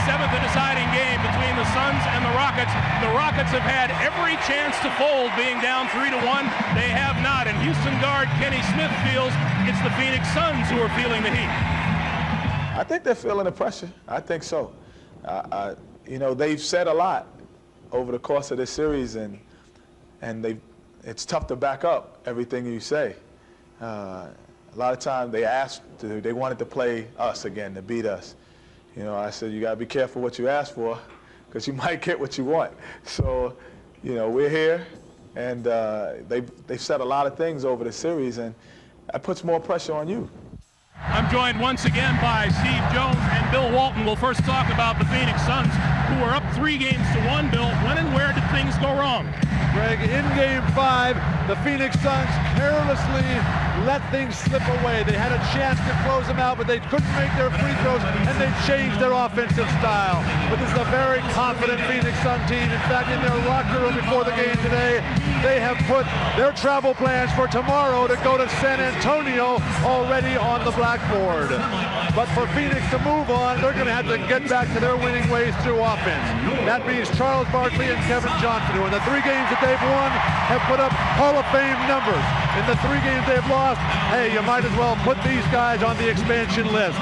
seventh and deciding game between the Suns and the Rockets. The Rockets have had every chance to fold, being down 3-1. They have not, and Houston guard Kenny Smith feels it's the Phoenix Suns who are feeling the heat. I think they're feeling the pressure. I think so. You know, they've said a lot over the course of this series, and it's tough to back up everything you say. A lot of times they wanted to play us again, to beat us. You know, I said, you got to be careful what you ask for, because you might get what you want. So, you know, we're here, and they've said a lot of things over the series, and that puts more pressure on you. I'm joined once again by Steve Jones and Bill Walton. We'll first talk about the Phoenix Suns, who are up 3-1. Bill, when and where did things go wrong? Greg, in Game 5, the Phoenix Suns carelessly let things slip away. They had a chance to close them out, but they couldn't make their free throws, and they changed their offensive style. But this is a very confident Phoenix Sun team. In fact, in their locker room before the game today, they have put their travel plans for tomorrow to go to San Antonio already on the blackboard. But for Phoenix to move on, they're going to have to get back to their winning ways through offense. That means Charles Barkley and Kevin Johnson, who in the 3 games that they've won have put up Hall of Fame numbers. In the 3 games they've lost, hey, you might as well put these guys on the expansion list.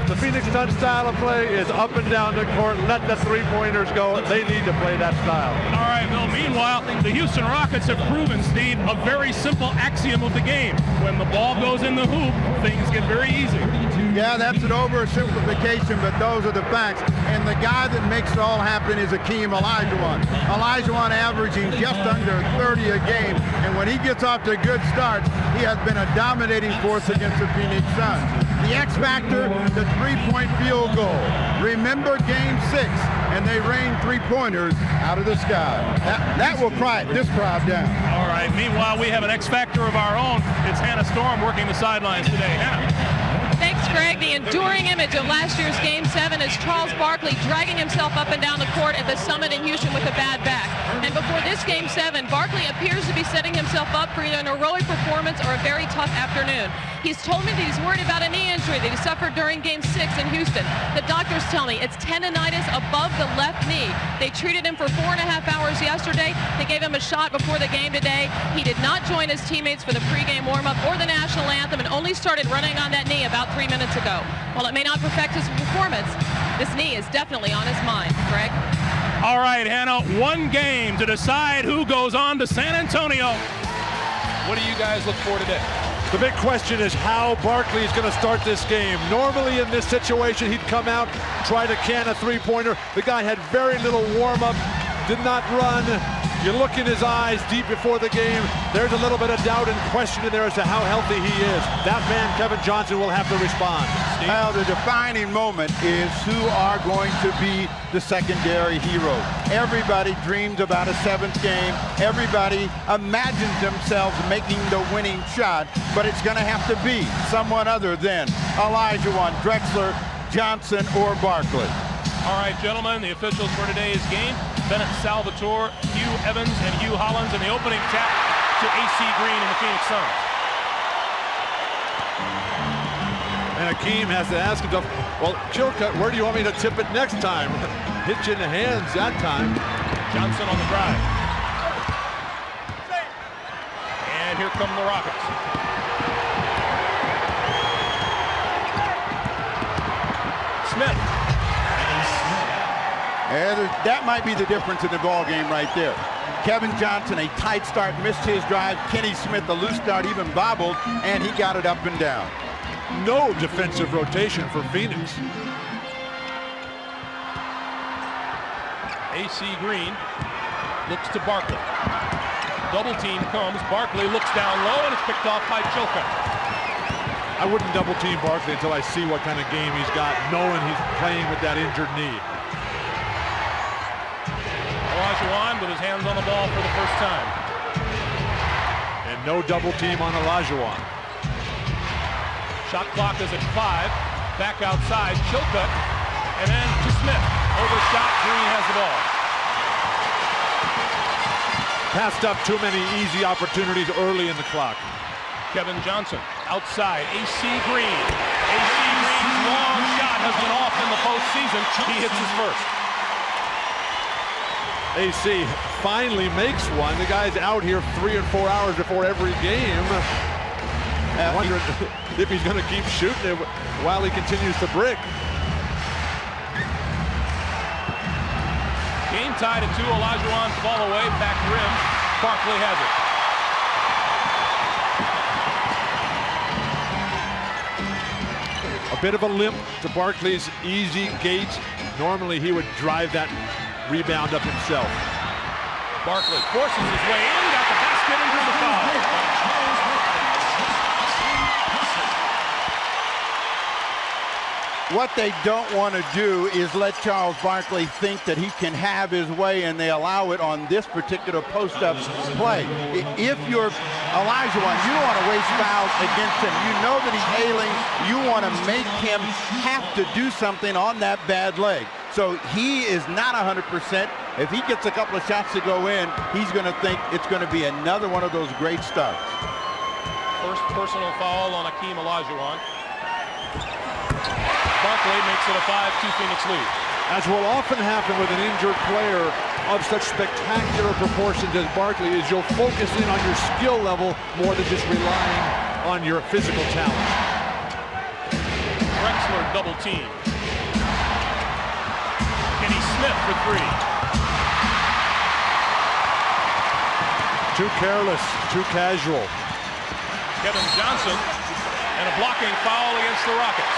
The Phoenix Suns style of play is up and down the court. Let the three-pointers go. They need to play that style. All right, Bill. Meanwhile, the Houston Rockets have proven, Steve, a very simple axiom of the game. When the ball goes in the hoop, things get very easy. Yeah, that's an oversimplification, but those are the facts. And the guy that makes it all happen is Hakeem Olajuwon. Olajuwon averaging just under 30 a game. And when he gets off to good starts, he has been a dominating force against the Phoenix Suns. The X factor, the three-point field goal. Remember Game 6, and they rained three-pointers out of the sky. That will quiet this crowd down. All right, meanwhile, we have an X factor of our own. It's Hannah Storm working the sidelines today. Hannah. Thanks, Greg. The enduring image of last year's Game 7 is Charles Barkley dragging himself up and down the court at the Summit in Houston with a bad back. And before this Game 7, Barkley appears to be setting himself up for either an heroic performance or a very tough afternoon. He's told me that he's worried about a knee injury that he suffered during Game 6 in Houston. The doctors tell me it's tendonitis above the left knee. They treated him for 4.5 hours yesterday. They gave him a shot before the game today. He did not join his teammates for the pregame warm-up or the national anthem and only started running on that knee about 3 minutes ago. While it may not perfect his performance, this knee is definitely on his mind. Greg? All right, Hannah, 1 game to decide who goes on to San Antonio. What do you guys look for today? The big question is how Barkley is going to start this game. Normally in this situation, he'd come out, try to can a three-pointer. The guy had very little warm-up, did not run. You look in his eyes deep before the game, there's a little bit of doubt and question in there as to how healthy he is. That man, Kevin Johnson, will have to respond. Well, the defining moment is who are going to be the secondary heroes. Everybody dreams about a 7th game. Everybody imagines themselves making the winning shot, but it's going to have to be someone other than Olajuwon, Drexler, Johnson, or Barkley. All right, gentlemen, the officials for today's game, Bennett Salvatore, Hugh Evans, and Hugh Hollins, and the opening tap to AC Green and the Phoenix Suns. And Hakeem has to ask himself, well, Chilcutt, where do you want me to tip it next time? Hit you in the hands that time. Johnson on the drive. And here come the Rockets. Smith. And that might be the difference in the ball game right there. Kevin Johnson, a tight start, missed his drive. Kenny Smith, a loose start, even bobbled, and he got it up and down. No defensive rotation for Phoenix. AC Green looks to Barkley. Double team comes. Barkley looks down low, and it's picked off by Chilcutt. I wouldn't double team Barkley until I see what kind of game he's got, knowing he's playing with that injured knee. Olajuwon with his hands on the ball for the first time. And no double team on Olajuwon. Shot clock is at 5. Back outside, Chilcutt, and then to Smith. Overshot, Green has the ball. Passed up too many easy opportunities early in the clock. Kevin Johnson outside. AC Green. AC Green's long shot has been off in the postseason. He hits his first. AC finally makes one. The guy's out here 3 or 4 hours before every game. I wonder if he's going to keep shooting it while he continues to brick. Game tied at 2. Olajuwon fall away, back rim. Barkley has it. A bit of a limp to Barkley's easy gait. Normally he would drive that rebound up himself. Barkley forces his way in, got the basket and drew the foul. What they don't want to do is let Charles Barkley think that he can have his way, and they allow it on this particular post-up play. If you're Olajuwon, you don't want to waste fouls against him. You know that he's ailing. You want to make him have to do something on that bad leg. So he is not 100%. If he gets a couple of shots to go in, he's going to think it's going to be another one of those great starts. First personal foul on Hakeem Olajuwon. Barkley makes it a 5-2 Phoenix lead. As will often happen with an injured player of such spectacular proportions as Barkley, is you'll focus in on your skill level more than just relying on your physical talent. Drexler double team. Kenny Smith for 3. Too careless, too casual. Kevin Johnson and a blocking foul against the Rockets.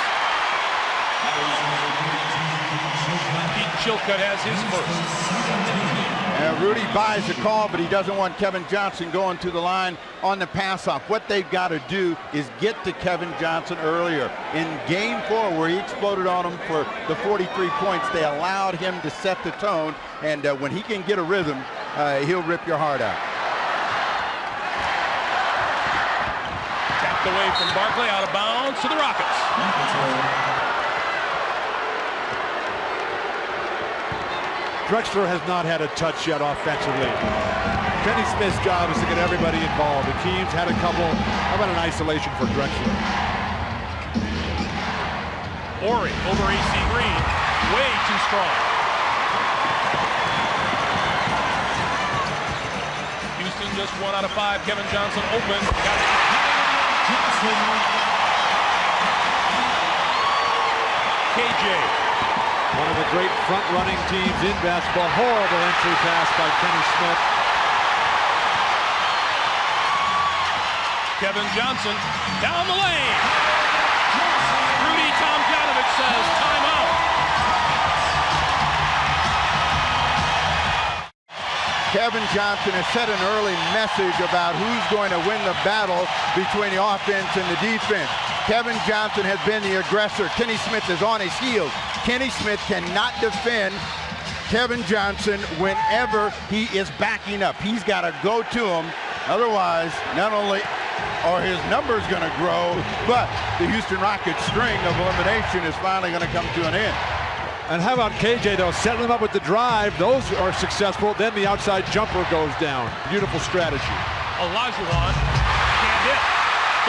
Pete Chilcutt has his first. Rudy buys the call, but he doesn't want Kevin Johnson going to the line on the pass-off. What they've got to do is get to Kevin Johnson earlier. In Game 4, where he exploded on him for the 43 points, they allowed him to set the tone, and when he can get a rhythm, he'll rip your heart out. Tapped away from Barkley, out of bounds to the Rockets. Drexler has not had a touch yet offensively. Kenny Smith's job is to get everybody involved. The team's had a couple. How about an isolation for Drexler? Ori over AC Green. Way too strong. Houston just 1 out of 5. Kevin Johnson open. Got it. KJ. One of the great front-running teams in basketball. Horrible entry pass by Kenny Smith. Kevin Johnson down the lane. Rudy Tomjanovich says timeout. Kevin Johnson has set an early message about who's going to win the battle between the offense and the defense. Kevin Johnson has been the aggressor. Kenny Smith is on his heels. Kenny Smith cannot defend Kevin Johnson whenever he is backing up. He's got to go to him. Otherwise, not only are his numbers going to grow, but the Houston Rockets string of elimination is finally going to come to an end. And how about KJ, though? Setting him up with the drive. Those are successful. Then the outside jumper goes down. Beautiful strategy. Olajuwon can't hit.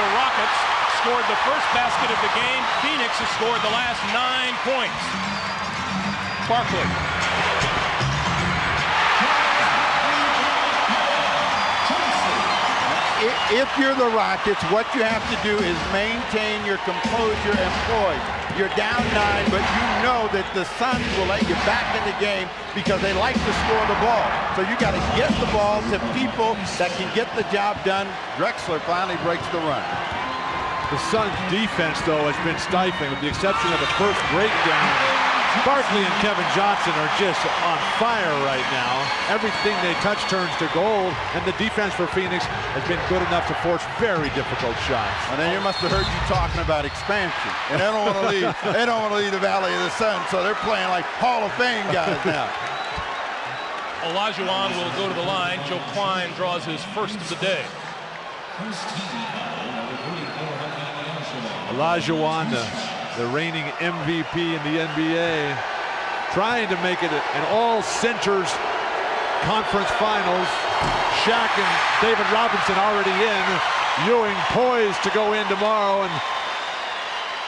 The Rockets scored the first basket of the game. Phoenix has scored the last 9 points. Barkley. If you're the Rockets, what you have to do is maintain your composure and poise. You're down 9, but you know that the Suns will let you back in the game because they like to score the ball. So you got to get the ball to people that can get the job done. Drexler finally breaks the run. The Suns' defense, though, has been stifling, with the exception of the first breakdown. Barkley and Kevin Johnson are just on fire right now. Everything they touch turns to gold, and the defense for Phoenix has been good enough to force very difficult shots. And then you must have heard you talking about expansion. And they don't want to leave. They don't want to leave the Valley of the Sun, so they're playing like Hall of Fame guys now. Olajuwon will go to the line. Joe Klein draws his first of the day. Olajuwon, the reigning MVP in the NBA, trying to make it an all-centers conference finals. Shaq and David Robinson already in. Ewing poised to go in tomorrow, and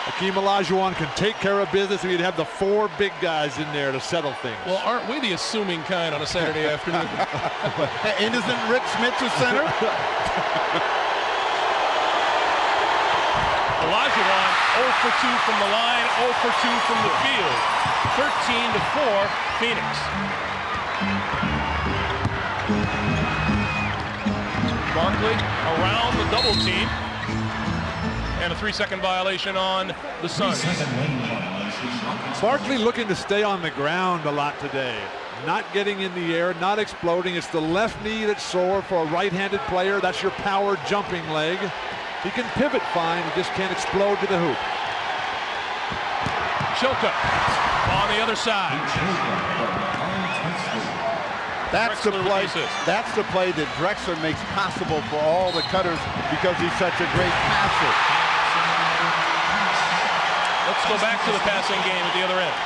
Hakeem Olajuwon can take care of business, and you'd have the 4 big guys in there to settle things. Well, aren't we the assuming kind on a Saturday afternoon? And isn't Rick Smith the center? Olajuwon 0 for 2 from the line, 0 for 2 from the field. 13-4 Phoenix. Barkley around the double team. And a 3-second violation on the Suns. Barkley looking to stay on the ground a lot today. Not getting in the air, not exploding. It's the left knee that's sore for a right-handed player. That's your power jumping leg. He can pivot fine, he just can't explode to the hoop. Chilka on the other side. That's the play. That's the play that Drexler makes possible for all the cutters because he's such a great passer. Let's go back to the passing game at the other end.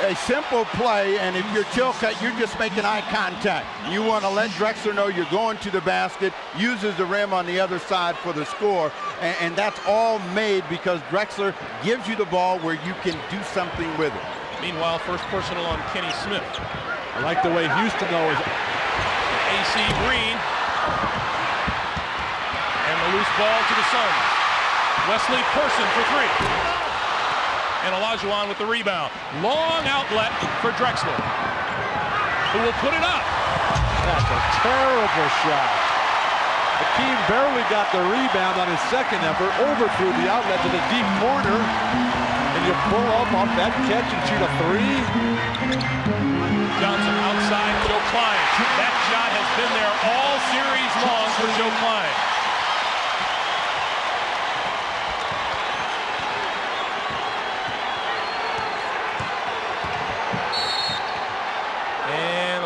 A simple play, and if you're Chilcutt, you're just making eye contact. You want to let Drexler know you're going to the basket, uses the rim on the other side for the score, and that's all made because Drexler gives you the ball where you can do something with it. Meanwhile, first personal on Kenny Smith. I like the way Houston, though, is AC Green. And the loose ball to the Suns. Wesley Person for 3. And Olajuwon with the rebound. Long outlet for Drexler, who will put it up. That's a terrible shot. Hakeem barely got the rebound on his second effort, overthrew the outlet to the deep corner, and you pull up off that catch and shoot a 3. Johnson outside Joe Klein. That shot has been there all series long for Joe Klein.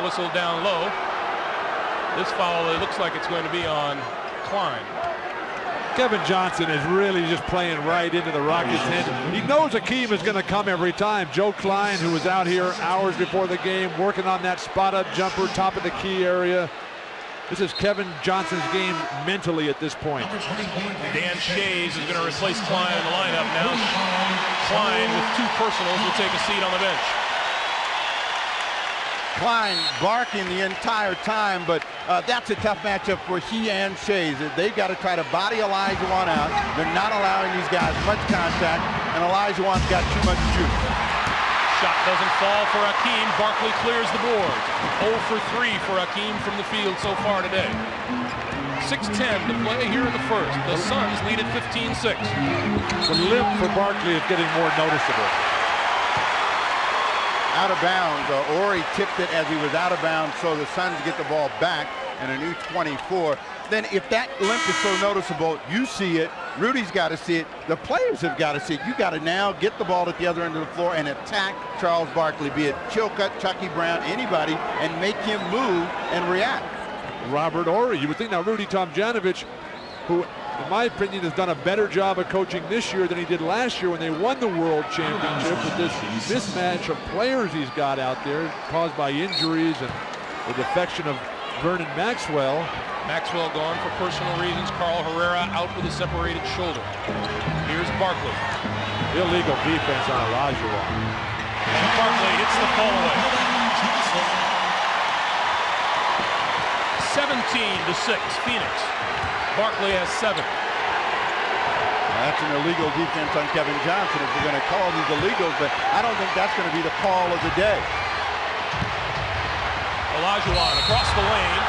Whistle down low. This foul, it looks like it's going to be on Klein. Kevin Johnson is really just playing right into the Rockets' hand. He knows Hakeem is going to come every time. Joe Klein, who was out here hours before the game, working on that spot-up jumper, top of the key area. This is Kevin Johnson's game mentally at this point. Dan Shays is going to replace Klein in the lineup now. Klein, with 2 personals, will take a seat on the bench. Klein barking the entire time, but that's a tough matchup for he and Shays. They've got to try to body Olajuwon out. They're not allowing these guys much contact, and Olajuwon's got too much juice. Shot doesn't fall for Hakeem. Barkley clears the board. 0 for 3 for Hakeem from the field so far today. 6:10 to play here in the first. The Suns lead at 15-6. The limp for Barkley is getting more noticeable. Out of bounds. Ori tipped it as he was out of bounds, so the Suns get the ball back and a new 24. Then if that limp is so noticeable, you see it, Rudy's got to see it, the players have got to see it. You got to now get the ball at the other end of the floor and attack Charles Barkley, be it Chilcutt, Chucky Brown, anybody, and make him move and react. Robert Horry, you would think now Rudy Tomjanovich, who in my opinion has done a better job of coaching this year than he did last year when they won the World Championship, with this mismatch of players he's got out there caused by injuries and the defection of Vernon Maxwell. Maxwell gone for personal reasons. Carl Herrera out with a separated shoulder. Here's Barkley. Illegal defense on Olajuwon. And Barkley hits the fall away. 17-6, Phoenix. Barkley has 7. That's an illegal defense on Kevin Johnson if we're going to call these illegals, but I don't think that's going to be the call of the day. Olajuwon across the lane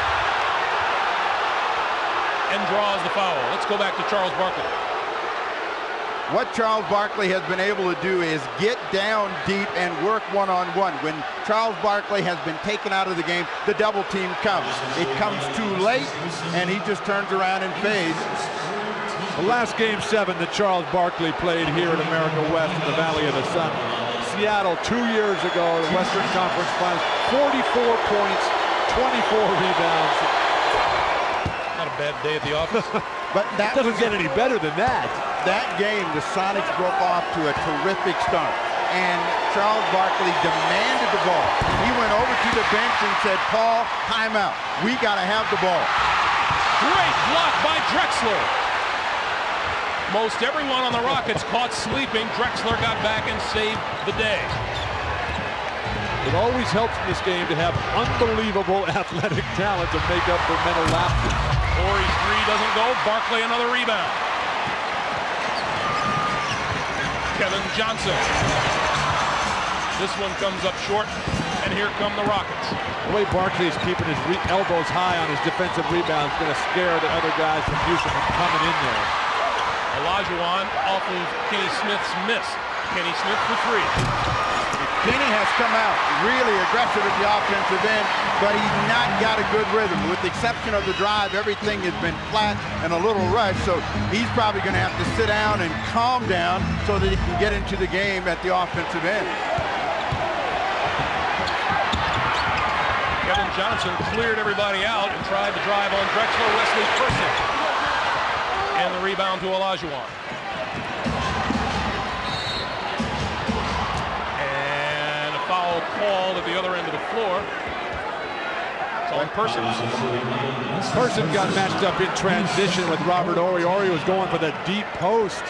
and draws the foul. Let's go back to Charles Barkley. What Charles Barkley has been able to do is get down deep and work one-on-one. When Charles Barkley has been taken out of the game, the double team comes. It comes too late, and he just turns around and fades. The last Game 7 that Charles Barkley played here at America West in the Valley of the Sun. Seattle 2 years ago, the Western Conference Finals, 44 points, 24 rebounds. Not a bad day at the office. But that doesn't get any better than that. That game, the Sonics broke off to a terrific start, and Charles Barkley demanded the ball. He went over to the bench and said, "Paul, timeout. We got to have the ball." Great block by Drexler. Most everyone on the Rockets caught sleeping. Drexler got back and saved the day. It always helps in this game to have unbelievable athletic talent to make up for mental lapses. Horry's three doesn't go. Barkley another rebound. Kevin Johnson. This one comes up short, and here come the Rockets. The way Barkley is keeping his elbows high on his defensive rebound is going to scare the other guys from Houston from coming in there. Olajuwon off of Kenny Smith's miss. Kenny Smith for three. Kenny has come out really aggressive at the offensive end, but he's not got a good rhythm. With the exception of the drive, everything has been flat and a little rushed, so he's probably going to have to sit down and calm down so that he can get into the game at the offensive end. Kevin Johnson cleared everybody out and tried to drive on Drexler. Wesley Person. And the rebound to Olajuwon. And a foul called at the other end of the floor. It's on Person. Person got matched up in transition with Robert Horry. Horry was going for the deep post.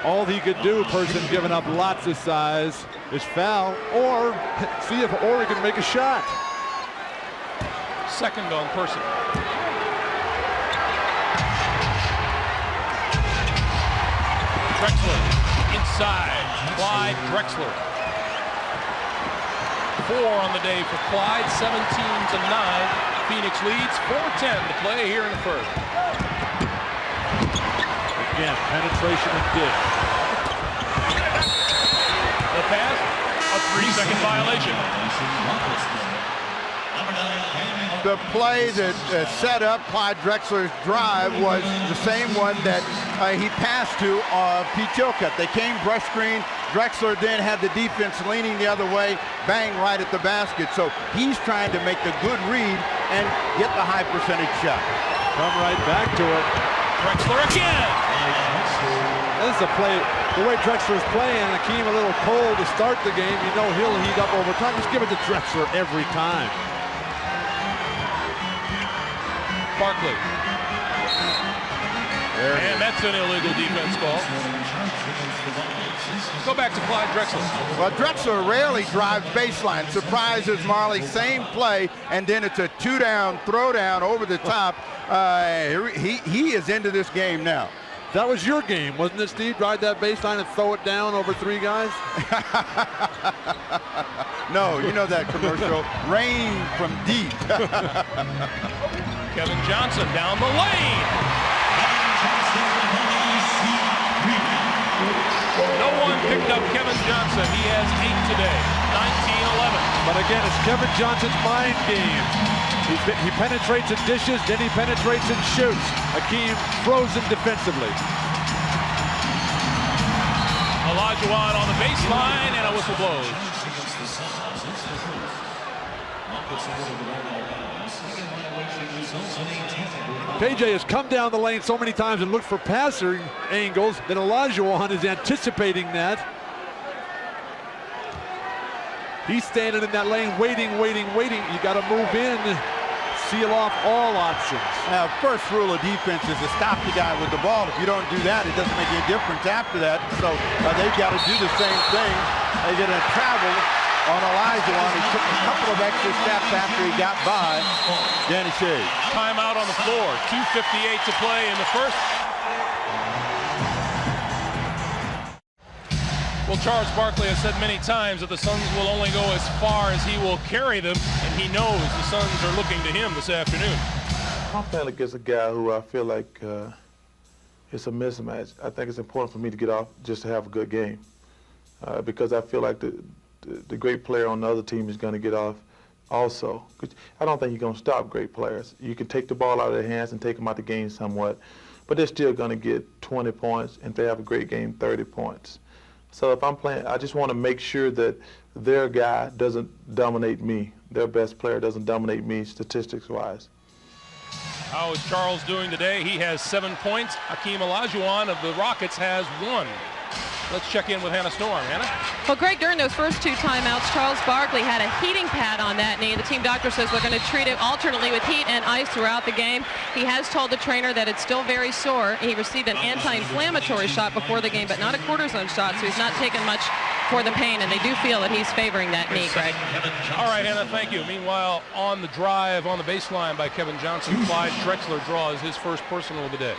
All he could do, Person giving up lots of size, is foul or see if Horry can make a shot. Second on Person. Drexler inside. Clyde Drexler. 4 on the day for Clyde, 17-9. Phoenix leads, 4:10 to play here in the first. Again, penetration and dish. The pass, a 3-second violation. The play that set up Clyde Drexler's drive was the same one that he passed to Pete Chilcutt. They came brush screen. Drexler then had the defense leaning the other way, bang right at the basket. So he's trying to make the good read and get the high percentage shot. Come right back to it. Drexler again. This is a play. The way Drexler's playing, Akeem a little cold to start the game. You know he'll heat up over time. Just give it to Drexler every time. Barkley. And that's an illegal defense call. Go back to Clyde Drexler. Well, Drexler rarely drives baseline. Surprises Marley, same play, and then it's a 2-down, throw down over the top. He is into this game now. That was your game, wasn't it, Steve? Ride that baseline and throw it down over 3 guys? No, you know that commercial. Rain from deep. Kevin Johnson down the lane. No one picked up Kevin Johnson. He has 8 today, 19-11. But again, it's Kevin Johnson's mind game. He penetrates and dishes, then he penetrates and shoots. Akeem frozen defensively. Olajuwon on the baseline, and a whistle blows. KJ has come down the lane so many times and looked for passer angles that Olajuwon is anticipating that. He's standing in that lane waiting. You got to move in, seal off all options. Now, first rule of defense is to stop the guy with the ball. If you don't do that, it doesn't make any difference after that. So they've got to do the same thing. They get a travel on Olajuwon. He took a couple of extra steps after he got by Danny Shea. Timeout on the floor. 2:58 to play in the first. Well, Charles Barkley has said many times that the Suns will only go as far as he will carry them, and he knows the Suns are looking to him this afternoon. I'm playing against a guy who I feel like it's a mismatch. I think it's important for me to get off just to have a good game because I feel like the great player on the other team is going to get off also. I don't think you're going to stop great players. You can take the ball out of their hands and take them out the game somewhat, but they're still going to get 20 points, and if they have a great game, 30 points. So if I'm playing, I just want to make sure that their guy doesn't dominate me. Their best player doesn't dominate me statistics-wise. How is Charles doing today? He has 7 points. Hakeem Olajuwon of the Rockets has 1. Let's check in with Hannah Storm. Hannah? Well, Greg, during those first 2 timeouts, Charles Barkley had a heating pad on that knee. The team doctor says they're going to treat it alternately with heat and ice throughout the game. He has told the trainer that it's still very sore. He received an anti-inflammatory shot before the game, but not a cortisone shot, so he's not taking much for the pain, and they do feel that he's favoring that knee, Greg. All right, Hannah, thank you. Meanwhile, on the drive on the baseline by Kevin Johnson, Clyde Drexler draws his first personal of the day.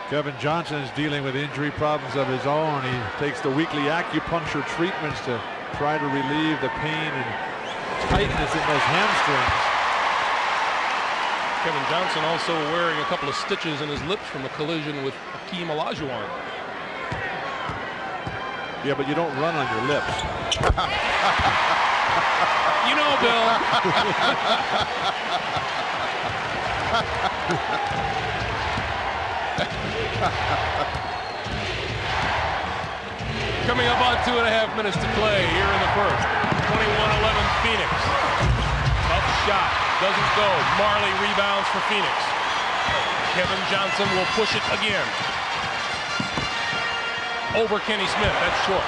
Kevin Johnson is dealing with injury problems of his own. He takes the weekly acupuncture treatments to try to relieve the pain and tightness in those hamstrings. Kevin Johnson also wearing a couple of stitches in his lips from a collision with Hakeem Olajuwon. Yeah, but you don't run on your lips. You know, Bill. Coming up on 2.5 minutes to play here in the first. 21-11 Phoenix. Tough shot. Doesn't go. Marley rebounds for Phoenix. Kevin Johnson will push it again. Over Kenny Smith. That's short.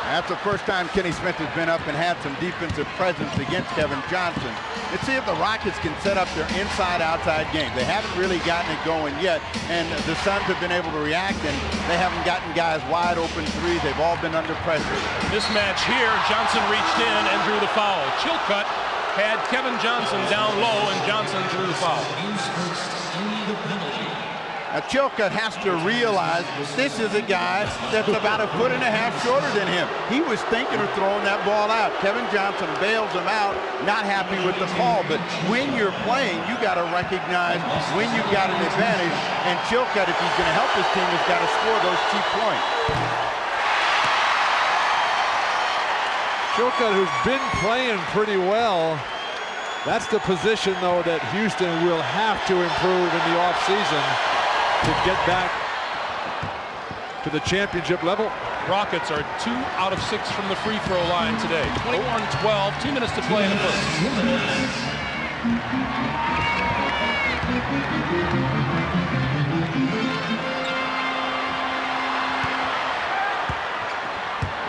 That's the first time Kenny Smith has been up and had some defensive presence against Kevin Johnson. Let's see if the Rockets can set up their inside-outside game. They haven't really gotten it going yet, and the Suns have been able to react, and they haven't gotten guys wide open threes. They've all been under pressure. Mismatch here. Johnson reached in and drew the foul. Chilcutt had Kevin Johnson down low, and Johnson drew the foul. Now, Chilcutt has to realize this is a guy that's about 1.5 foot shorter than him. He was thinking of throwing that ball out. Kevin Johnson bails him out, not happy with the call. But when you're playing, you got to recognize when you've got an advantage. And Chilcutt, if he's going to help his team, has got to score those 2 points. Chilcutt, who's been playing pretty well. That's the position, though, that Houston will have to improve in the offseason to get back to the championship level. Rockets are 2 out of 6 from the free throw line today. 21-12, 2 minutes to play in the first.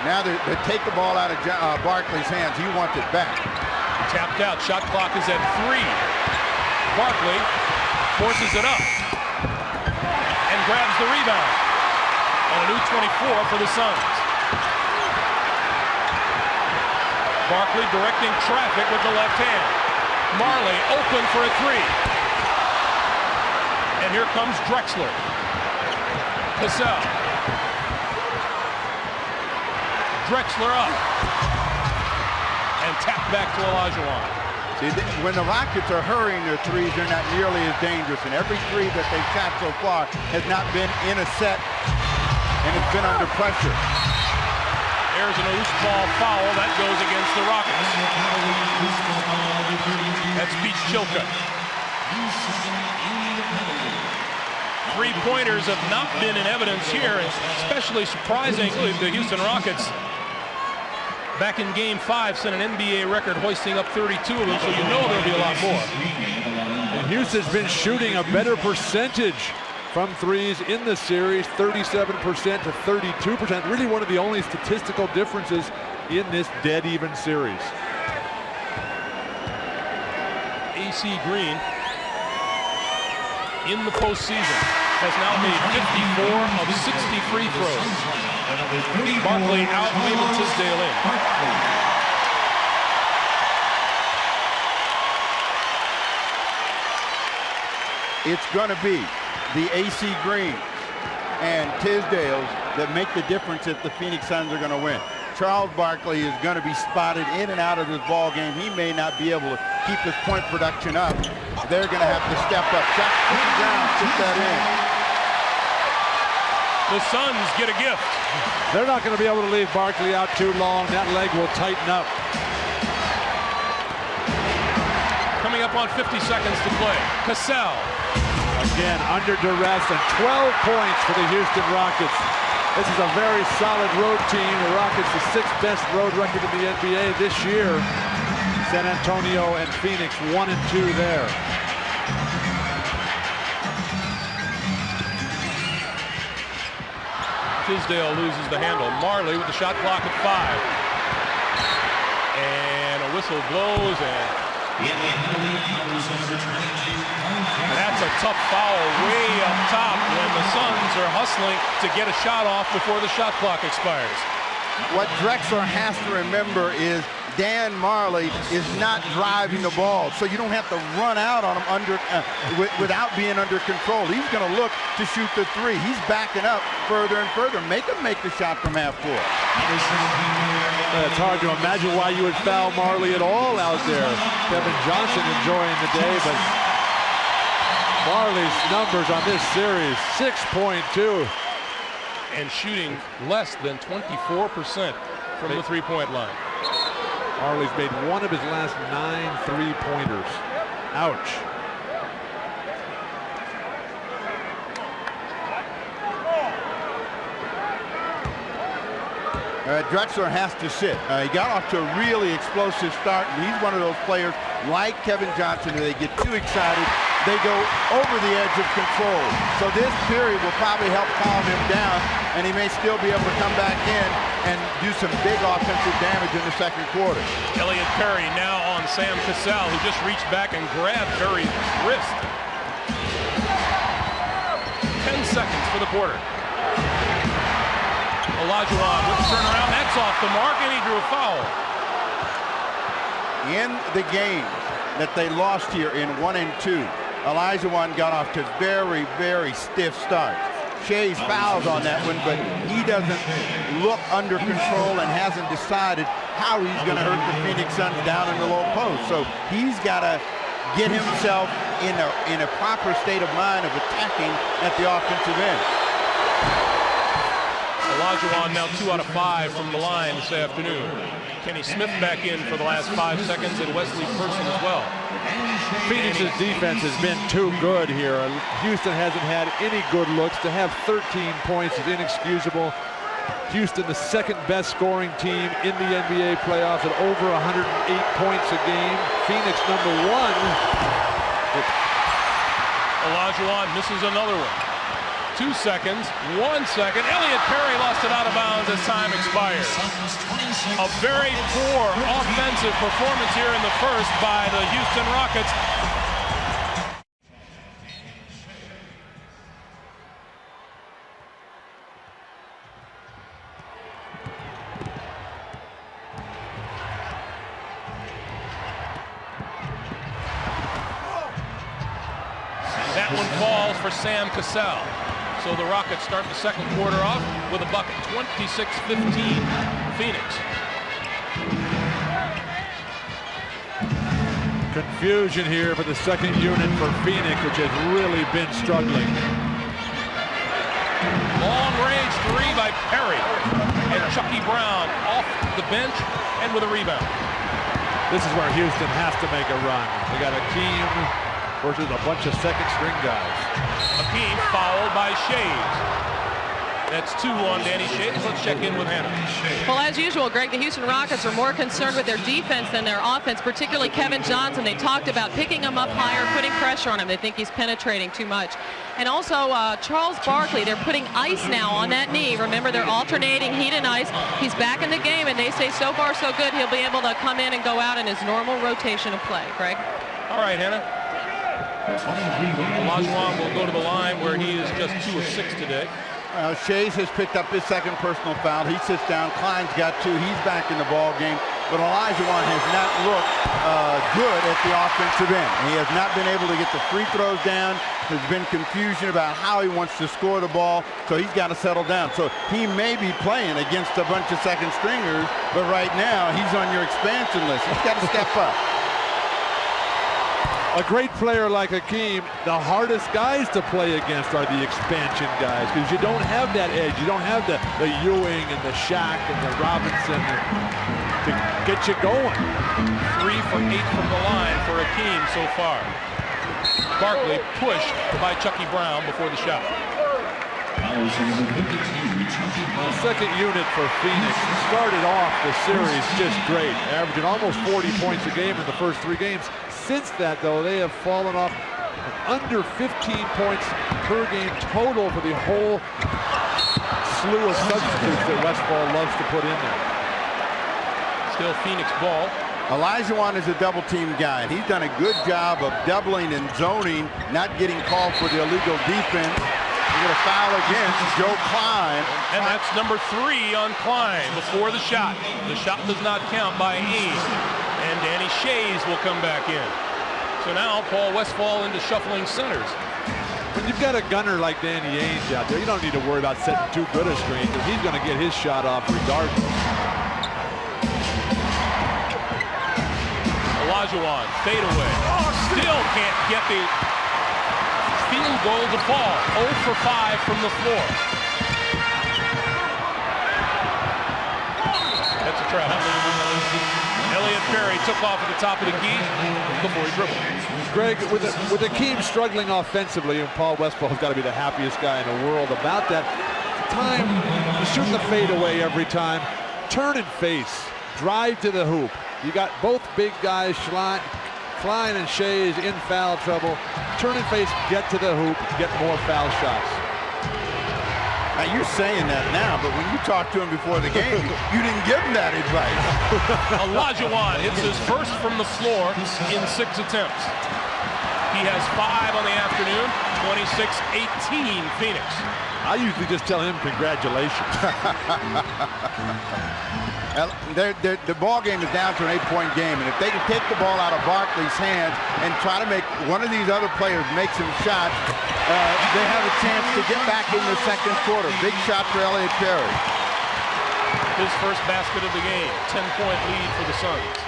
Now they take the ball out of Barkley's hands. He wants it back. Tapped out. Shot clock is at 3. Barkley forces it up and grabs the rebound. And a new 24 for the Suns. Barkley directing traffic with the left hand. Marley open for a 3. And here comes Drexler. Cassell. Drexler up. And tapped back to Olajuwon. See, when the Rockets are hurrying their threes, they're not nearly as dangerous. And every three that they've shot so far has not been in a set, and it's been under pressure. There's an loose ball foul. That goes against the Rockets. That's Pete Chilcutt. 3-pointers have not been in evidence here, and especially surprisingly, the Houston Rockets back in Game 5 set an NBA record, hoisting up 32 of them, so you know there'll be a lot more. And Houston's been shooting a better percentage from threes in the series, 37% to 32%. Really one of the only statistical differences in this dead even series. AC Green in the postseason has now made 54 of 60 free throws. Barkley out, Wayman Tisdale in. It's going to be the AC Greens and Tisdales that make the difference if the Phoenix Suns are going to win. Charles Barkley is going to be spotted in and out of this ball game. He may not be able to keep his point production up. They're going to have to step up. Shot down, put that in. The Suns get a gift. They're not going to be able to leave Barkley out too long. That leg will tighten up. Coming up on 50 seconds to play. Cassell. Again, under duress, and 12 points for the Houston Rockets. This is a very solid road team. The Rockets, the 6th best road record in the NBA this year. San Antonio and Phoenix 1 and 2 there. Tisdale loses the handle. Marley with the shot clock at 5. And a whistle blows, and that's a tough foul way up top when the Suns are hustling to get a shot off before the shot clock expires. What Drexler has to remember is Dan Marley is not driving the ball, so you don't have to run out on him without being under control. He's going to look to shoot the three. He's backing up further and further. Make him make the shot from half court. It's hard to imagine why you would foul Marley at all out there. Kevin Johnson enjoying the day, but Marley's numbers on this series, 6.2. And shooting less than 24% from the three-point line. Marley's made one of his last 9 three-pointers. Ouch. Drexler has to sit. He got off to a really explosive start, and he's one of those players like Kevin Johnson. They get too excited, they go over the edge of control. So this period will probably help calm him down, and he may still be able to come back in and do some big offensive damage in the second quarter. Elliot Perry now on Sam Cassell, who just reached back and grabbed Perry's wrist. 10 seconds for the quarter. Olajuwon with the turnaround, that's off the mark, and he drew a foul. In the game that they lost here in 1 and 2, Olajuwon got off to very, very stiff starts. Shea's fouls on that one, but he doesn't look under control and hasn't decided how he's going to hurt the Phoenix Suns down in the low post. So he's got to get himself in a proper state of mind of attacking at the offensive end. Olajuwon now 2 out of 5 from the line this afternoon. Kenny Smith back in for the last 5 seconds, and Wesley Person as well. Phoenix's defense has been too good here. Houston hasn't had any good looks. To have 13 points is inexcusable. Houston, the second best scoring team in the NBA playoffs at over 108 points a game. Phoenix number 1. Olajuwon misses another one. 2 seconds, 1 second. Elliot Perry lost it out of bounds as time expires. A very poor offensive performance here in the first by the Houston Rockets. And that one falls for Sam Cassell. So the Rockets start the second quarter off with a bucket, 26-15 Phoenix. Confusion here for the second unit for Phoenix, which has really been struggling. Long range 3 by Perry. And Chucky Brown off the bench and with a rebound. This is where Houston has to make a run. They got Akeem versus a bunch of second string guys. Akeem fouled by Shays. That's 2 on Danny Shays. Let's check in with Hannah. Well, as usual, Greg, the Houston Rockets are more concerned with their defense than their offense, particularly Kevin Johnson. They talked about picking him up higher, putting pressure on him. They think he's penetrating too much. And also Charles Barkley, they're putting ice now on that knee. Remember, they're alternating heat and ice. He's back in the game, and they say so far so good. He'll be able to come in and go out in his normal rotation of play. Greg? All right, Hannah. Olajuwon will go to the line where he is just 2 of 6 today. Shays has picked up his second personal foul. He sits down. Klein's got 2. He's back in the ball game. But Olajuwon has not looked good at the offensive end. He has not been able to get the free throws down. There's been confusion about how he wants to score the ball, so he's got to settle down. So he may be playing against a bunch of second stringers, but right now he's on your expansion list. He's got to step up. A great player like Akeem, the hardest guys to play against are the expansion guys, because you don't have that edge. You don't have the Ewing and the Shaq and the Robinson to get you going. 3 for 8 from the line for Akeem so far. Barkley pushed by Chucky Brown before the shot. The second unit for Phoenix started off the series just great, averaging almost 40 points a game in the first 3 games. Since that, though, they have fallen off under 15 points per game total for the whole slew of substitutes that Westfall loves to put in there. Still Phoenix ball. Olajuwon is a double-team guy, and he's done a good job of doubling and zoning, not getting called for the illegal defense. We're going to foul against Joe Klein. And that's number 3 on Klein before the shot. The shot does not count by Ames. And Danny Shays will come back in. So now Paul Westfall into shuffling centers. When you've got a gunner like Danny Ainge out there, you don't need to worry about setting too good a screen because he's going to get his shot off regardless. Olajuwon, fade away. Still can't get the field goal to fall. 0 for 5 from the floor. That's a trap. Elliott Perry took off at the top of the key before he dribbled. Greg, with the team struggling offensively, and Paul Westfall's got to be the happiest guy in the world about that. Time, shooting the fade away every time. Turn and face. Drive to the hoop. You got both big guys, Klein and Shays, in foul trouble. Turn and face, get to the hoop, get more foul shots. Now, you're saying that now, but when you talked to him before the game, you didn't give him that advice. Olajuwon hits his first from the floor in 6 attempts. He has 5 on the afternoon, 26-18 Phoenix. I usually just tell him congratulations. The ball game is down to an 8-point game, and if they can take the ball out of Barkley's hands and try to make one of these other players make some shots, they have a chance to get back in the second quarter. Big shot for Elliott Perry. His first basket of the game, 10-point lead for the Suns.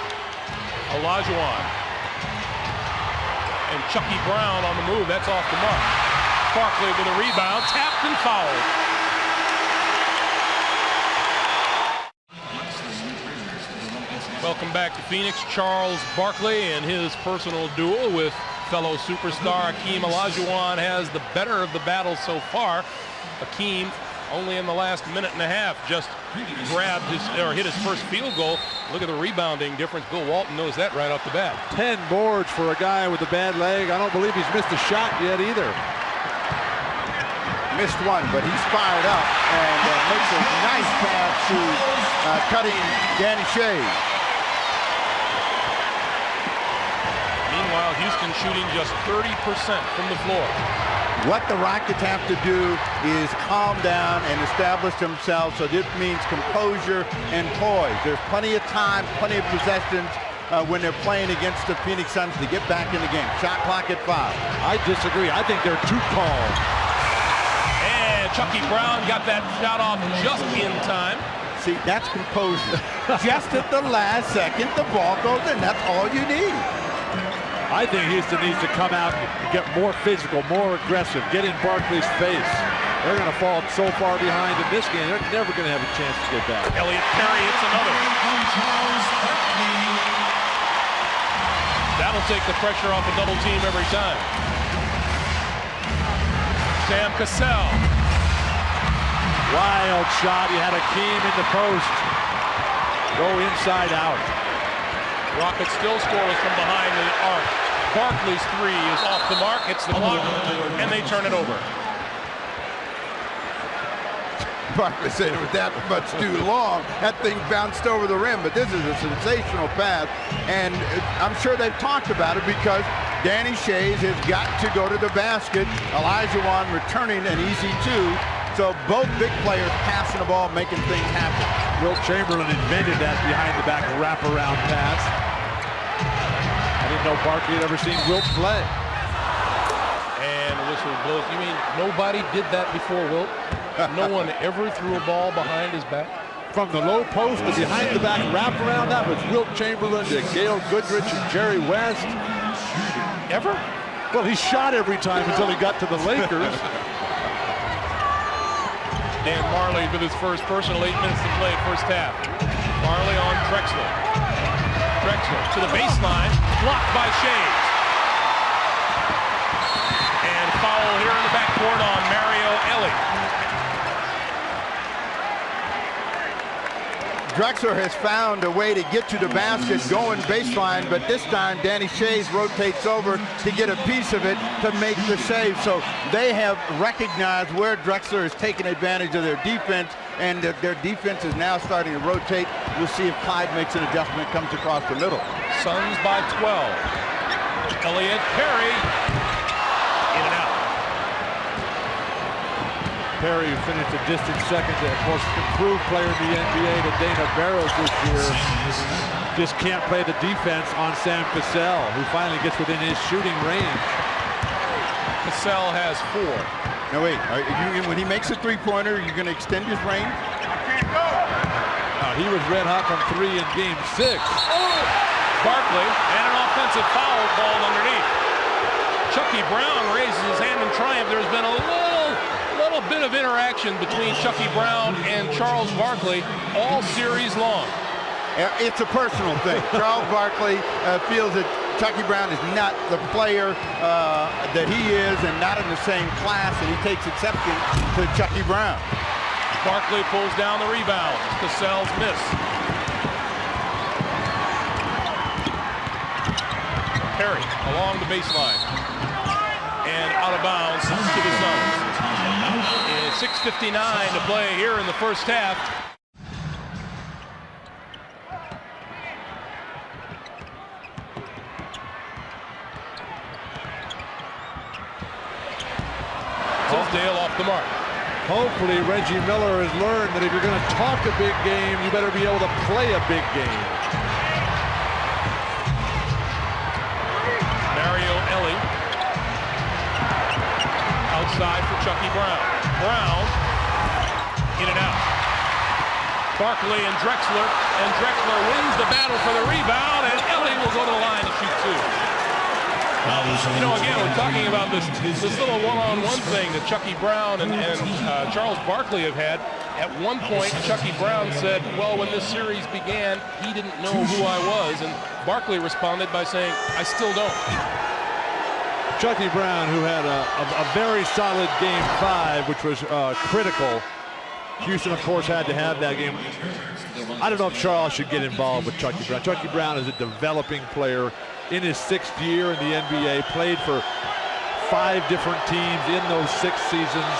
Olajuwon and Chucky Brown on the move. That's off the mark. Barkley with a rebound, tapped and fouled. Welcome back to Phoenix. Charles Barkley and his personal duel with fellow superstar Hakeem Olajuwon has the better of the battle so far. Hakeem, only in the last minute and a half, just grabbed hit his first field goal. Look at the rebounding difference. Bill Walton knows that right off the bat. 10 boards for a guy with a bad leg. I don't believe he's missed a shot yet either. Missed one, but he's fired up and makes a nice pass to cutting Danny Shays. Meanwhile, Houston shooting just 30% from the floor. What the Rockets have to do is calm down and establish themselves, so this means composure and poise. There's plenty of time, plenty of possessions when they're playing against the Phoenix Suns to get back in the game. Shot clock at 5. I disagree. I think they're too calm. And Chucky Brown got that shot off just in time. See, that's composure. Just at the last second, the ball goes in. That's all you need. I think Houston needs to come out and get more physical, more aggressive, get in Barkley's face. They're going to fall so far behind in this game, they're never going to have a chance to get back. Elliott Perry hits another. That'll take the pressure off a double team every time. Sam Cassell. Wild shot. He had Hakeem in the post. Go inside out. Rockets still scoreless from behind the arc. Barkley's 3 is off the mark, hits the block, and they turn it over. Barkley said it was that much too long. That thing bounced over the rim, but this is a sensational pass, and I'm sure they've talked about it because Danny Shays has got to go to the basket. Olajuwon returning an easy 2. So both big players passing the ball, making things happen. Wilt Chamberlain invented that behind-the-back wraparound pass. I didn't know Barkley had ever seen Wilt play. And whistle blows. You mean nobody did that before Wilt? No one ever threw a ball behind his back? From the low post to behind-the-back wraparound, that was Wilt Chamberlain to Gail Goodrich and Jerry West. Ever? Well, he shot every time until he got to the Lakers. Dan Marley with his first personal 8 minutes to play first half. Marley on Drexler. Drexler to the baseline, blocked by Shays. And foul here in the backcourt on Mario Ellie. Drexler has found a way to get to the basket going baseline, but this time Danny Shays rotates over to get a piece of it to make the save. So they have recognized where Drexler is taking advantage of their defense, and their defense is now starting to rotate. We'll see if Clyde makes an adjustment, comes across the middle. Suns by 12. Elliott Perry, in and out. Perry finished a distant second. The most improved player in the NBA to Dana Barros this year. Just can't play the defense on Sam Cassell, who finally gets within his shooting range. Cassell has 4. Now wait, when he makes a three-pointer, you're going to extend his range? He was red hot from 3 in Game 6. Barkley, and an offensive foul called underneath. Chucky Brown raises his hand in triumph. There's been a little bit of interaction between Chucky Brown and Charles Barkley all series long. It's a personal thing. Charles Barkley feels that Chucky Brown is not the player that he is, and not in the same class, and he takes exception to Chucky Brown. Barkley pulls down the rebound. Cassell's miss. Perry along the baseline and out of bounds to the Suns. It's 6:59 to play here in the first half. Tisdale off the mark. Hopefully Reggie Miller has learned that if you're going to talk a big game, you better be able to play a big game. Mario Ellie outside for Chucky Brown. Brown in and out. Barkley and Drexler wins the battle for the rebound, and Ellie will go to the line to shoot 2. You know, again, we're talking about this little one-on-one thing that Chucky Brown and Charles Barkley have had. At one point, Chucky Brown said, well, when this series began, he didn't know who I was, and Barkley responded by saying, I still don't. Chucky Brown, who had a very solid Game 5, which was critical. Houston, of course, had to have that game. I don't know if Charles should get involved with Chucky Brown. Chucky Brown is a developing player in his 6th year in the NBA, played for 5 different teams in those 6 seasons.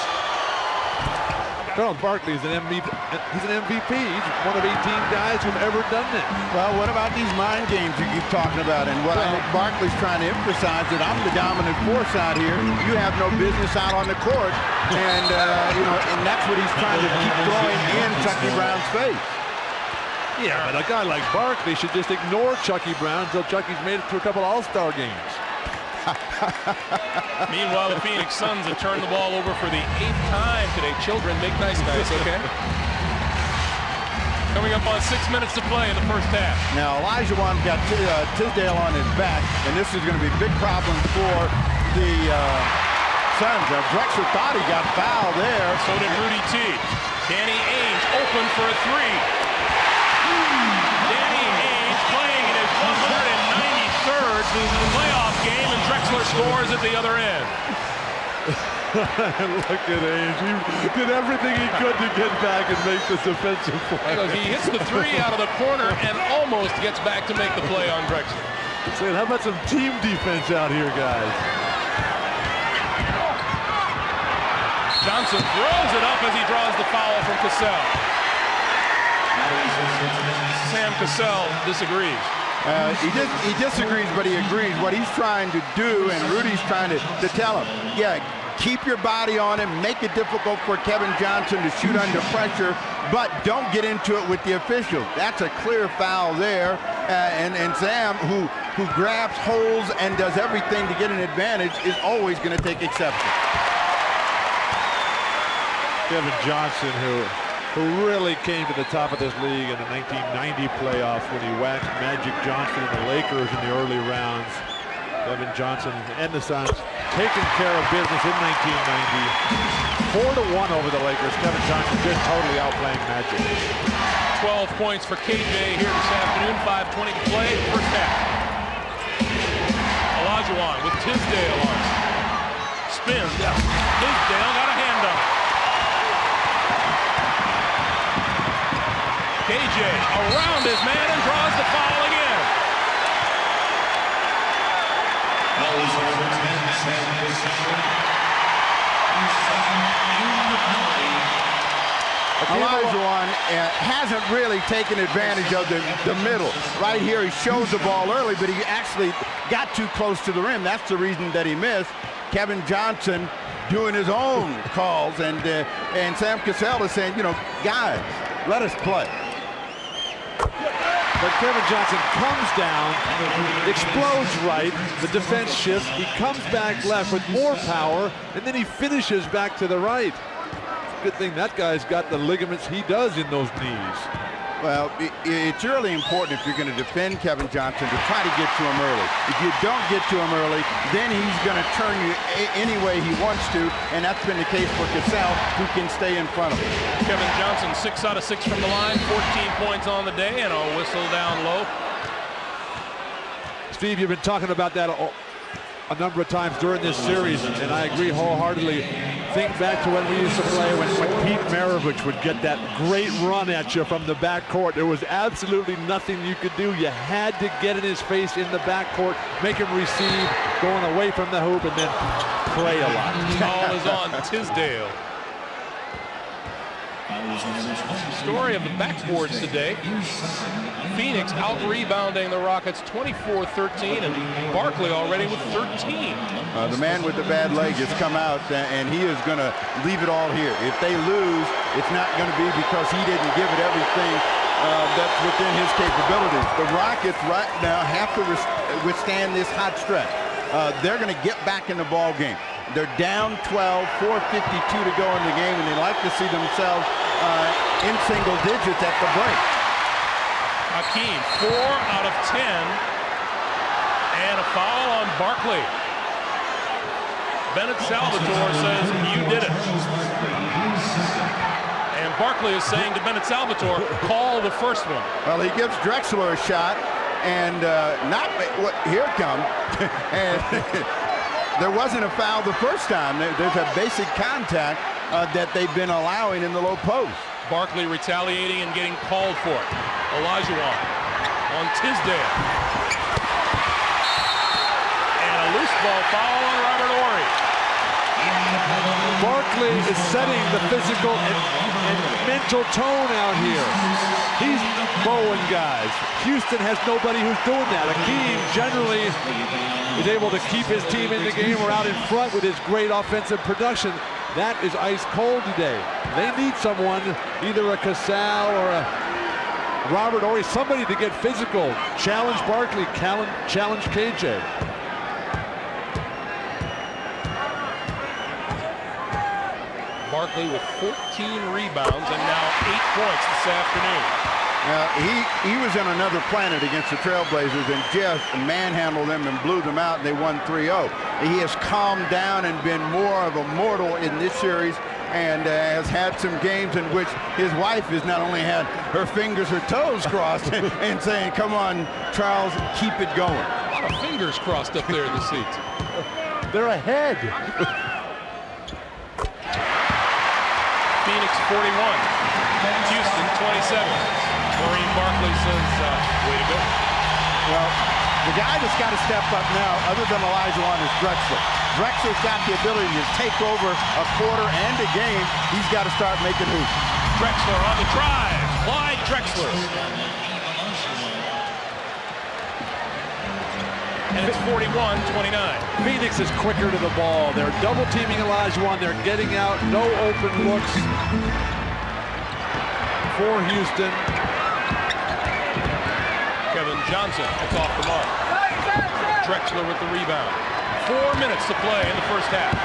Charles Barkley is an MVP. He's an MVP. He's one of 18 guys who've ever done this. Well, what about these mind games you keep talking about? And what I think Barkley's trying to emphasize, that I'm the dominant force out here. You have no business out on the court, and and that's what he's trying to keep throwing in Chucky Brown's face. Yeah, but a guy like Barkley should just ignore Chucky Brown until Chucky's made it to a couple All-Star games. Meanwhile, the Phoenix Suns have turned the ball over for the 8th time today. Children, make nice, okay? Coming up on 6 minutes to play in the first half. Now, Olajuwon's got Tisdale on his back, and this is going to be a big problem for the Suns. Drexler thought he got fouled there. So did Rudy T. Danny Ainge open for a 3. Danny Ainge playing in his 193rd playoff game, and Drexler scores at the other end. Look at Ainge. He did everything he could to get back and make this offensive play. He hits the 3 out of the corner and almost gets back to make the play on Drexler. Saying, how about some team defense out here, guys? Johnson throws it up as he draws the foul from Cassell. Sam Cassell disagrees. He disagrees, but he agrees. What he's trying to do, and Rudy's trying to tell him, yeah, keep your body on him, make it difficult for Kevin Johnson to shoot under pressure, but don't get into it with the officials. That's a clear foul there. And Sam, who grabs holes and does everything to get an advantage, is always going to take exception. Kevin Johnson, who really came to the top of this league in the 1990 playoffs when he waxed Magic Johnson and the Lakers in the early rounds. Kevin Johnson and the Suns taking care of business in 1990. 4-1 over the Lakers. Kevin Johnson just totally outplaying Magic. 12 points for KJ here this afternoon. 5:20 to play, first half. Olajuwon with Tisdale on. Spins. Tisdale got a hand on it. KJ around his man and draws the foul again. Olajuwon hasn't really taken advantage of the middle. Right here, he shows the ball early, but he actually got too close to the rim. That's the reason that he missed. Kevin Johnson doing his own calls, and Sam Cassell is saying, you know, guys, let us play. But Kevin Johnson comes down, explodes right, the defense shifts, he comes back left with more power, and then he finishes back to the right. Good thing that guy's got the ligaments he does in those knees. Well, it's really important if you're going to defend Kevin Johnson to try to get to him early. If you don't get to him early, then he's going to turn you any way he wants to, and that's been the case for Cassell, who can stay in front of him. Kevin Johnson 6 out of 6 from the line, 14 points on the day, and a whistle down low. Steve, you've been talking about that a number of times during this series, and I agree wholeheartedly. Think back to when we used to play when Pete Maravich would get that great run at you from the backcourt. There was absolutely nothing you could do. You had to get in his face in the backcourt, make him receive, going away from the hoop, and then play a lot. Foul is on Tisdale. Story of the backboards today. Phoenix out-rebounding the Rockets 24-13, and Barkley already with 13. The man with the bad leg has come out, and he is going to leave it all here. If they lose, it's not going to be because he didn't give it everything that's within his capabilities. The Rockets right now have to withstand this hot stretch. They're going to get back in the ball game. They're down 12, 4:52 to go in the game, and they like to see themselves in single digits at the break. Hakeem, 4 out of 10, and a foul on Barkley. Bennett Salvatore says, you did it. And Barkley is saying to Bennett Salvatore, call the first one. Well, he gives Drexler a shot, and here it comes. And there wasn't a foul the first time. There's a basic contact that they've been allowing in the low post. Barkley retaliating and getting called for it. Olajuwon on Tisdale. And a loose ball foul on Robert Horry. Barkley is setting the physical and mental tone out here. He's bowling guys. Houston has nobody who's doing that. Hakeem generally is able to keep his team in the game or out in front with his great offensive production. That is ice cold today. They need someone, either a Cassell or a Robert Horry, somebody to get physical. Challenge Barkley, challenge KJ. Barkley with 14 rebounds and now 8 points this afternoon. He was in another planet against the Trailblazers and just manhandled them and blew them out, and they won 3-0. He has calmed down and been more of a mortal in this series, and has had some games in which his wife has not only had her fingers, her toes crossed and saying, come on, Charles, keep it going. A lot of fingers crossed up there in the seats. They're ahead. Phoenix 41, Houston 27. Maureen Barkley says, way to go. Well, the guy that's got to step up now, other than Olajuwon, is Drexler. Drexler's got the ability to take over a quarter and a game. He's got to start making hoops. Drexler on the drive. Clyde Drexler. And it's 41-29. Phoenix is quicker to the ball. They're double teaming Olajuwon. They're getting out. No open looks for Houston. Kevin Johnson, it's off the mark. Drexler with the rebound. 4 minutes to play in the first half.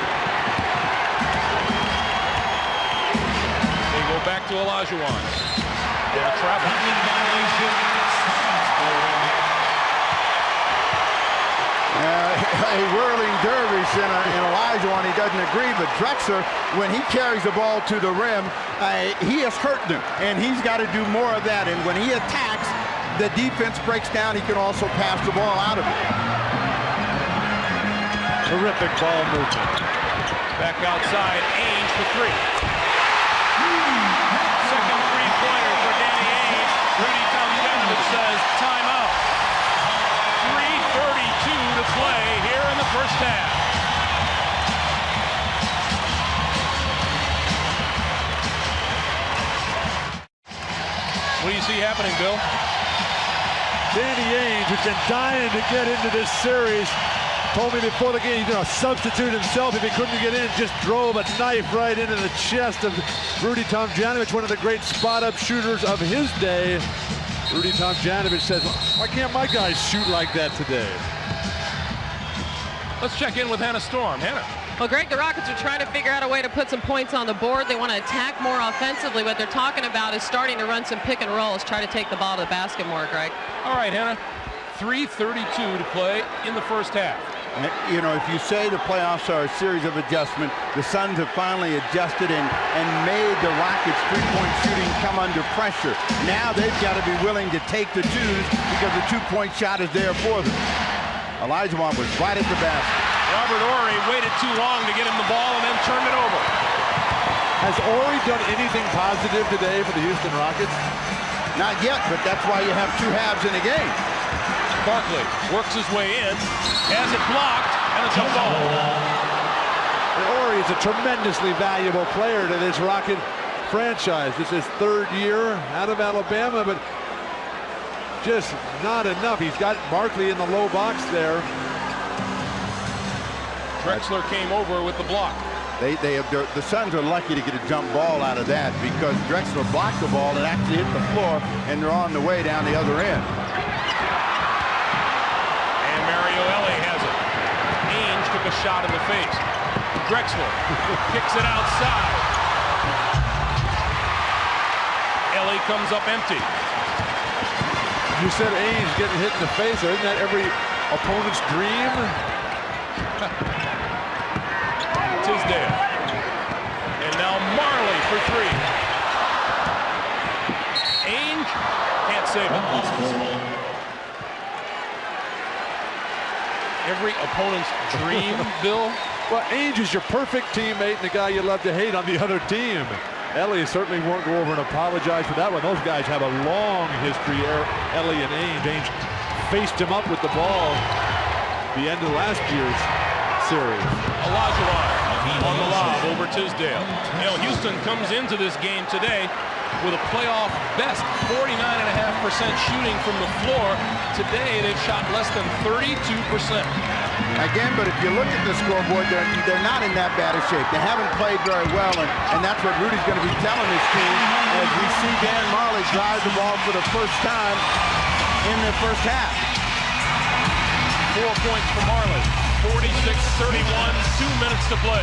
They go back to Olajuwon. They're traveling. A whirling dervish in Olajuwon, he doesn't agree, but Drexler, when he carries the ball to the rim, he has hurt them, and he's got to do more of that. And when he attacks, the defense breaks down. He can also pass the ball out of it. Terrific ball movement. Back outside, Ainge for 3. Second three-pointer for Danny Ainge. first half. What do you see happening, Bill? Danny Ainge has been dying to get into this series. Told me before the game he's going to substitute himself if he couldn't get in. Just drove a knife right into the chest of Rudy Tomjanovich, one of the great spot-up shooters of his day. Rudy Tomjanovich says, why can't my guys shoot like that today? Let's check in with Hannah Storm. Hannah. Well, Greg, the Rockets are trying to figure out a way to put some points on the board. They want to attack more offensively. What they're talking about is starting to run some pick and rolls, try to take the ball to the basket more, Greg. All right, Hannah. 3:32 to play in the first half. You know, if you say the playoffs are a series of adjustment, the Suns have finally adjusted and made the Rockets' three-point shooting come under pressure. Now they've got to be willing to take the twos because the two-point shot is there for them. Olajuwon was right at the basket. Robert Horry waited too long to get him the ball and then turned it over. Has Horry done anything positive today for the Houston Rockets? Not yet, but that's why you have two halves in a game. Barkley works his way in, has it blocked, and it's a ball. Horry is a tremendously valuable player to this Rocket franchise. This is his third year out of Alabama, but just not enough. He's got Barkley in the low box there. Drexler came over with the block. The Suns are lucky to get a jump ball out of that because Drexler blocked the ball and actually hit the floor, and they're on the way down the other end. Took a shot in the face. Drexler kicks it outside. Ellie comes up empty. You said Ainge getting hit in the face. Isn't that every opponent's dream? Tisdale. And now Marley for three. Ainge can't save it. Every opponent's dream, Bill? Well, Ainge is your perfect teammate and the guy you love to hate on the other team. Ellie certainly won't go over and apologize for that one. Those guys have a long history, Ellie and Ainge. Ainge faced him up with the ball at the end of last year's series. Olajuwon on the lob over Tisdale. You know, Houston comes into this game today with a playoff best 49.5% shooting from the floor. Today they've shot less than 32%. Again, but if you look at the scoreboard, they're not in that bad of shape. They haven't played very well, and that's what Rudy's going to be telling his team as we see Dan Marley drive the ball for the first time in the first half. 4 points for Marley. 46-31, 2 minutes to play.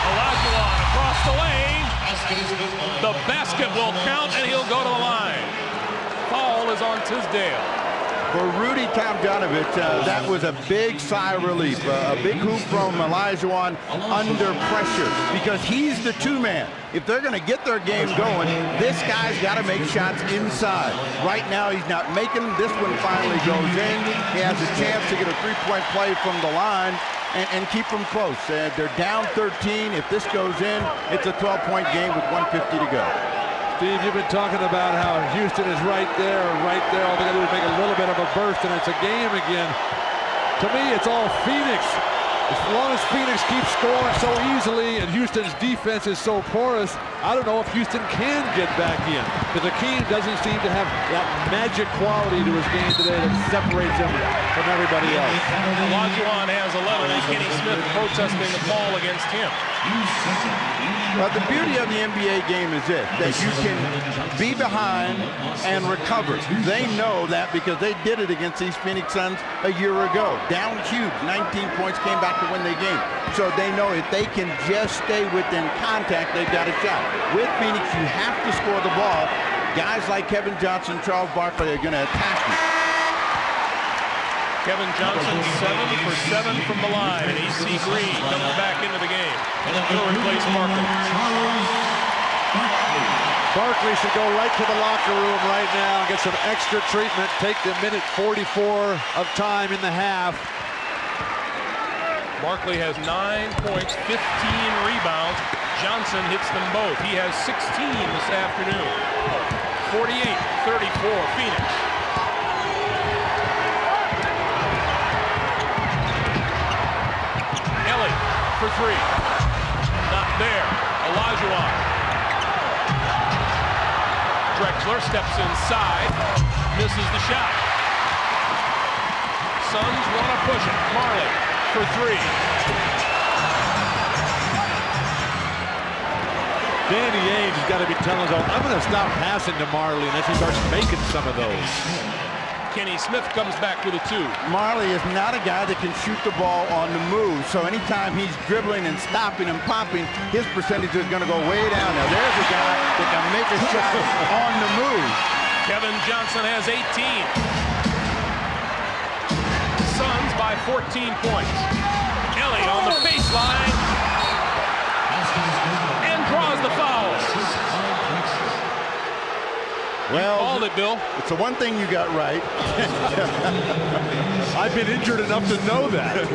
Olajuwon across the lane. The basket will count and he'll go to the line. Foul is on Tisdale. For Rudy Tomjanovich, that was a big sigh of relief. A big hoop from Olajuwon under pressure because he's the two-man. If they're going to get their game going, this guy's got to make shots inside. Right now, he's not making them. This one finally goes in. He has a chance to get a three-point play from the line and keep them close. They're down 13. If this goes in, it's a 12-point game with 1:50 to go. Steve, you've been talking about how Houston is right there. All they got to do is make a little bit of a burst, and it's a game again. To me, it's all Phoenix. As long as Phoenix keeps scoring so easily and Houston's defense is so porous, I don't know if Houston can get back in. Because Hakeem doesn't seem to have that magic quality to his game today that separates him from everybody else. Olajuwon has 11 and Kenny Smith protesting the call against him. Well, the beauty of the NBA game is this, that you can be behind and recover. They know that because they did it against these Phoenix Suns a year ago. Down huge, 19 points, came back to win the game. So they know if they can just stay within contact, they've got a shot. With Phoenix, you have to score the ball. Guys like Kevin Johnson, Charles Barkley are going to attack you. Kevin Johnson 7 for 7 from the line, and E.C. Green comes back into the game. He'll replace Barkley. Barkley should go right to the locker room right now and get some extra treatment. Take the minute 44 of time in the half. Barkley has 9 points, 15 rebounds. Johnson hits them both. He has 16 this afternoon. 48-34 Phoenix. Ellie for three. Not there. Olajuwon. Drexler steps inside. Misses the shot. Suns want to push it. Marley for three. Danny Ainge has got to be telling us, I'm going to stop passing to Marley unless he starts making some of those. Kenny Smith comes back with a two. Marley is not a guy that can shoot the ball on the move. So anytime he's dribbling and stopping and popping, his percentage is going to go way down. Now there's a guy that can make a shot on the move. Kevin Johnson has 18. Suns by 14 points. Ellie on the baseline and draws the foul. Well, called it, Bill. It's the one thing you got right. I've been injured enough to know that.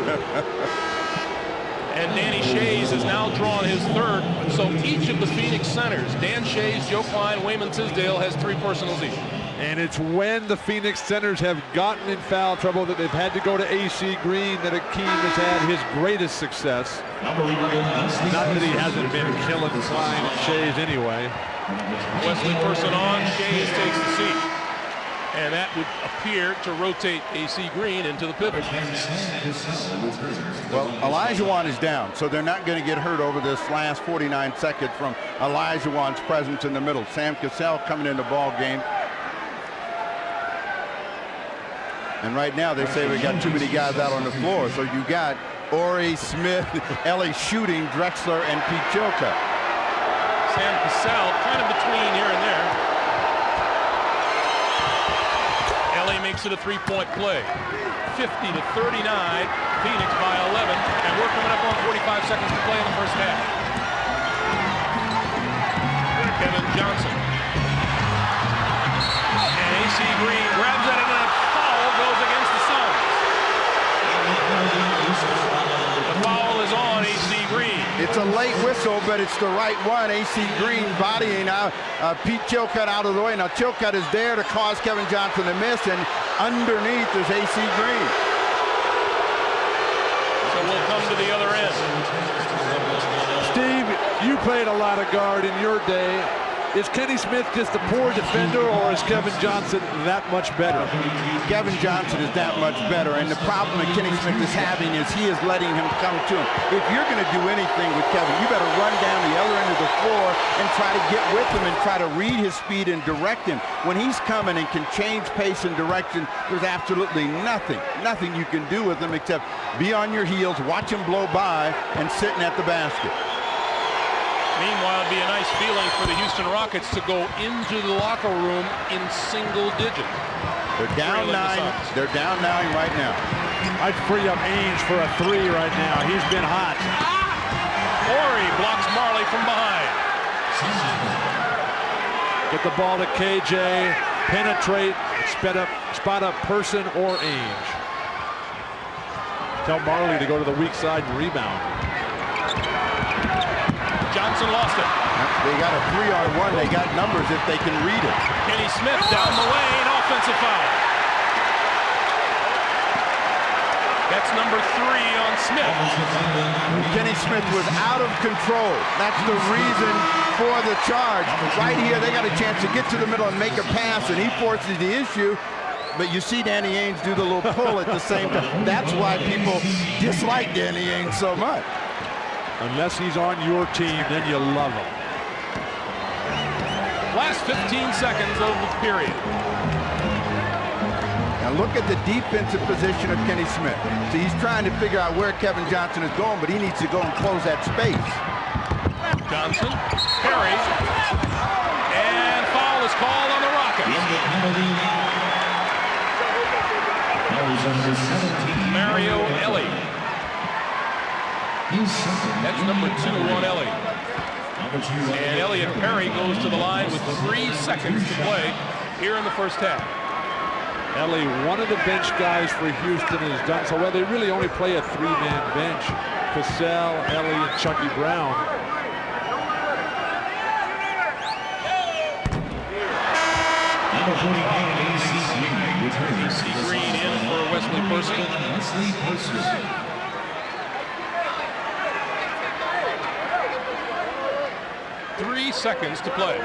And Danny Shays has now drawn his third. So each of the Phoenix centers, Dan Shays, Joe Klein, Wayman Tisdale, has 3 personals each. And it's when the Phoenix centers have gotten in foul trouble that they've had to go to AC Green that Akeem has had his greatest success. Not that he hasn't been killing Klein and Shays anyway. Wesley Person on, Shays takes the seat. And that would appear to rotate AC Green into the pivot. Well, Olajuwon is down, so they're not going to get hurt over this last 49 seconds from Olajuwon's presence in the middle. Sam Cassell coming in the ball game. And right now they say we got too many guys out on the floor. So you got Ori, Smith, Ellie shooting, Drexler, and Pete Chilka. Sam Cassell kind of between here and there. Ellie makes it a 3-point play. 50-39, Phoenix by 11, and we're coming up on 45 seconds to play in the first half. Kevin Johnson. And AC Green grabs it, and a foul goes against the Suns. The foul is on AC Green. It's a late whistle, but it's the right one. AC Green bodying out Pete Chilcutt out of the way. Now Chilcutt is there to cause Kevin Johnson to miss, and underneath is AC Green. So we'll come to the other end. Steve, you played a lot of guard in your day. Is Kenny Smith just a poor defender, or is Kevin Johnson that much better? Kevin Johnson is that much better, and the problem that Kenny Smith is having is he is letting him come to him. If you're going to do anything with Kevin, you better run down the other end of the floor and try to get with him and try to read his speed and direct him. When he's coming and can change pace and direction, there's absolutely nothing you can do with him except be on your heels, watch him blow by, and sitting at the basket. Meanwhile, it'd be a nice feeling for the Houston Rockets to go into the locker room in single digits. They're down 9. They're down 9 right now. I'd free up Ainge for a 3 right now. He's been hot. Ori blocks Marley from behind. Get the ball to KJ. Penetrate. Spot up Person or Ainge. Tell Marley to go to the weak side and rebound. Johnson lost it. They got a 3-on-1. They got numbers if they can read it. Kenny Smith down the lane, offensive foul. That's number 3 on Smith. Kenny Smith was out of control. That's the reason for the charge. Right here, they got a chance to get to the middle and make a pass, and he forces the issue. But you see Danny Ainge do the little pull at the same time. That's why people dislike Danny Ainge so much. Unless he's on your team, then you love him. Last 15 seconds of the period. Now look at the defensive position of Kenny Smith. See, he's trying to figure out where Kevin Johnson is going, but he needs to go and close that space. Johnson, Perry, and foul is called on the Rockets. Mario Ellie. That's number 2 on Ellie. And Elliot Perry goes to the line with 3 seconds to play here in the first half. Ellie, one of the bench guys for Houston, has done so well. They really only play a 3-man bench. Cassell, Ellie, and Chucky Brown. Green in for Wesley Person. 3 seconds to play.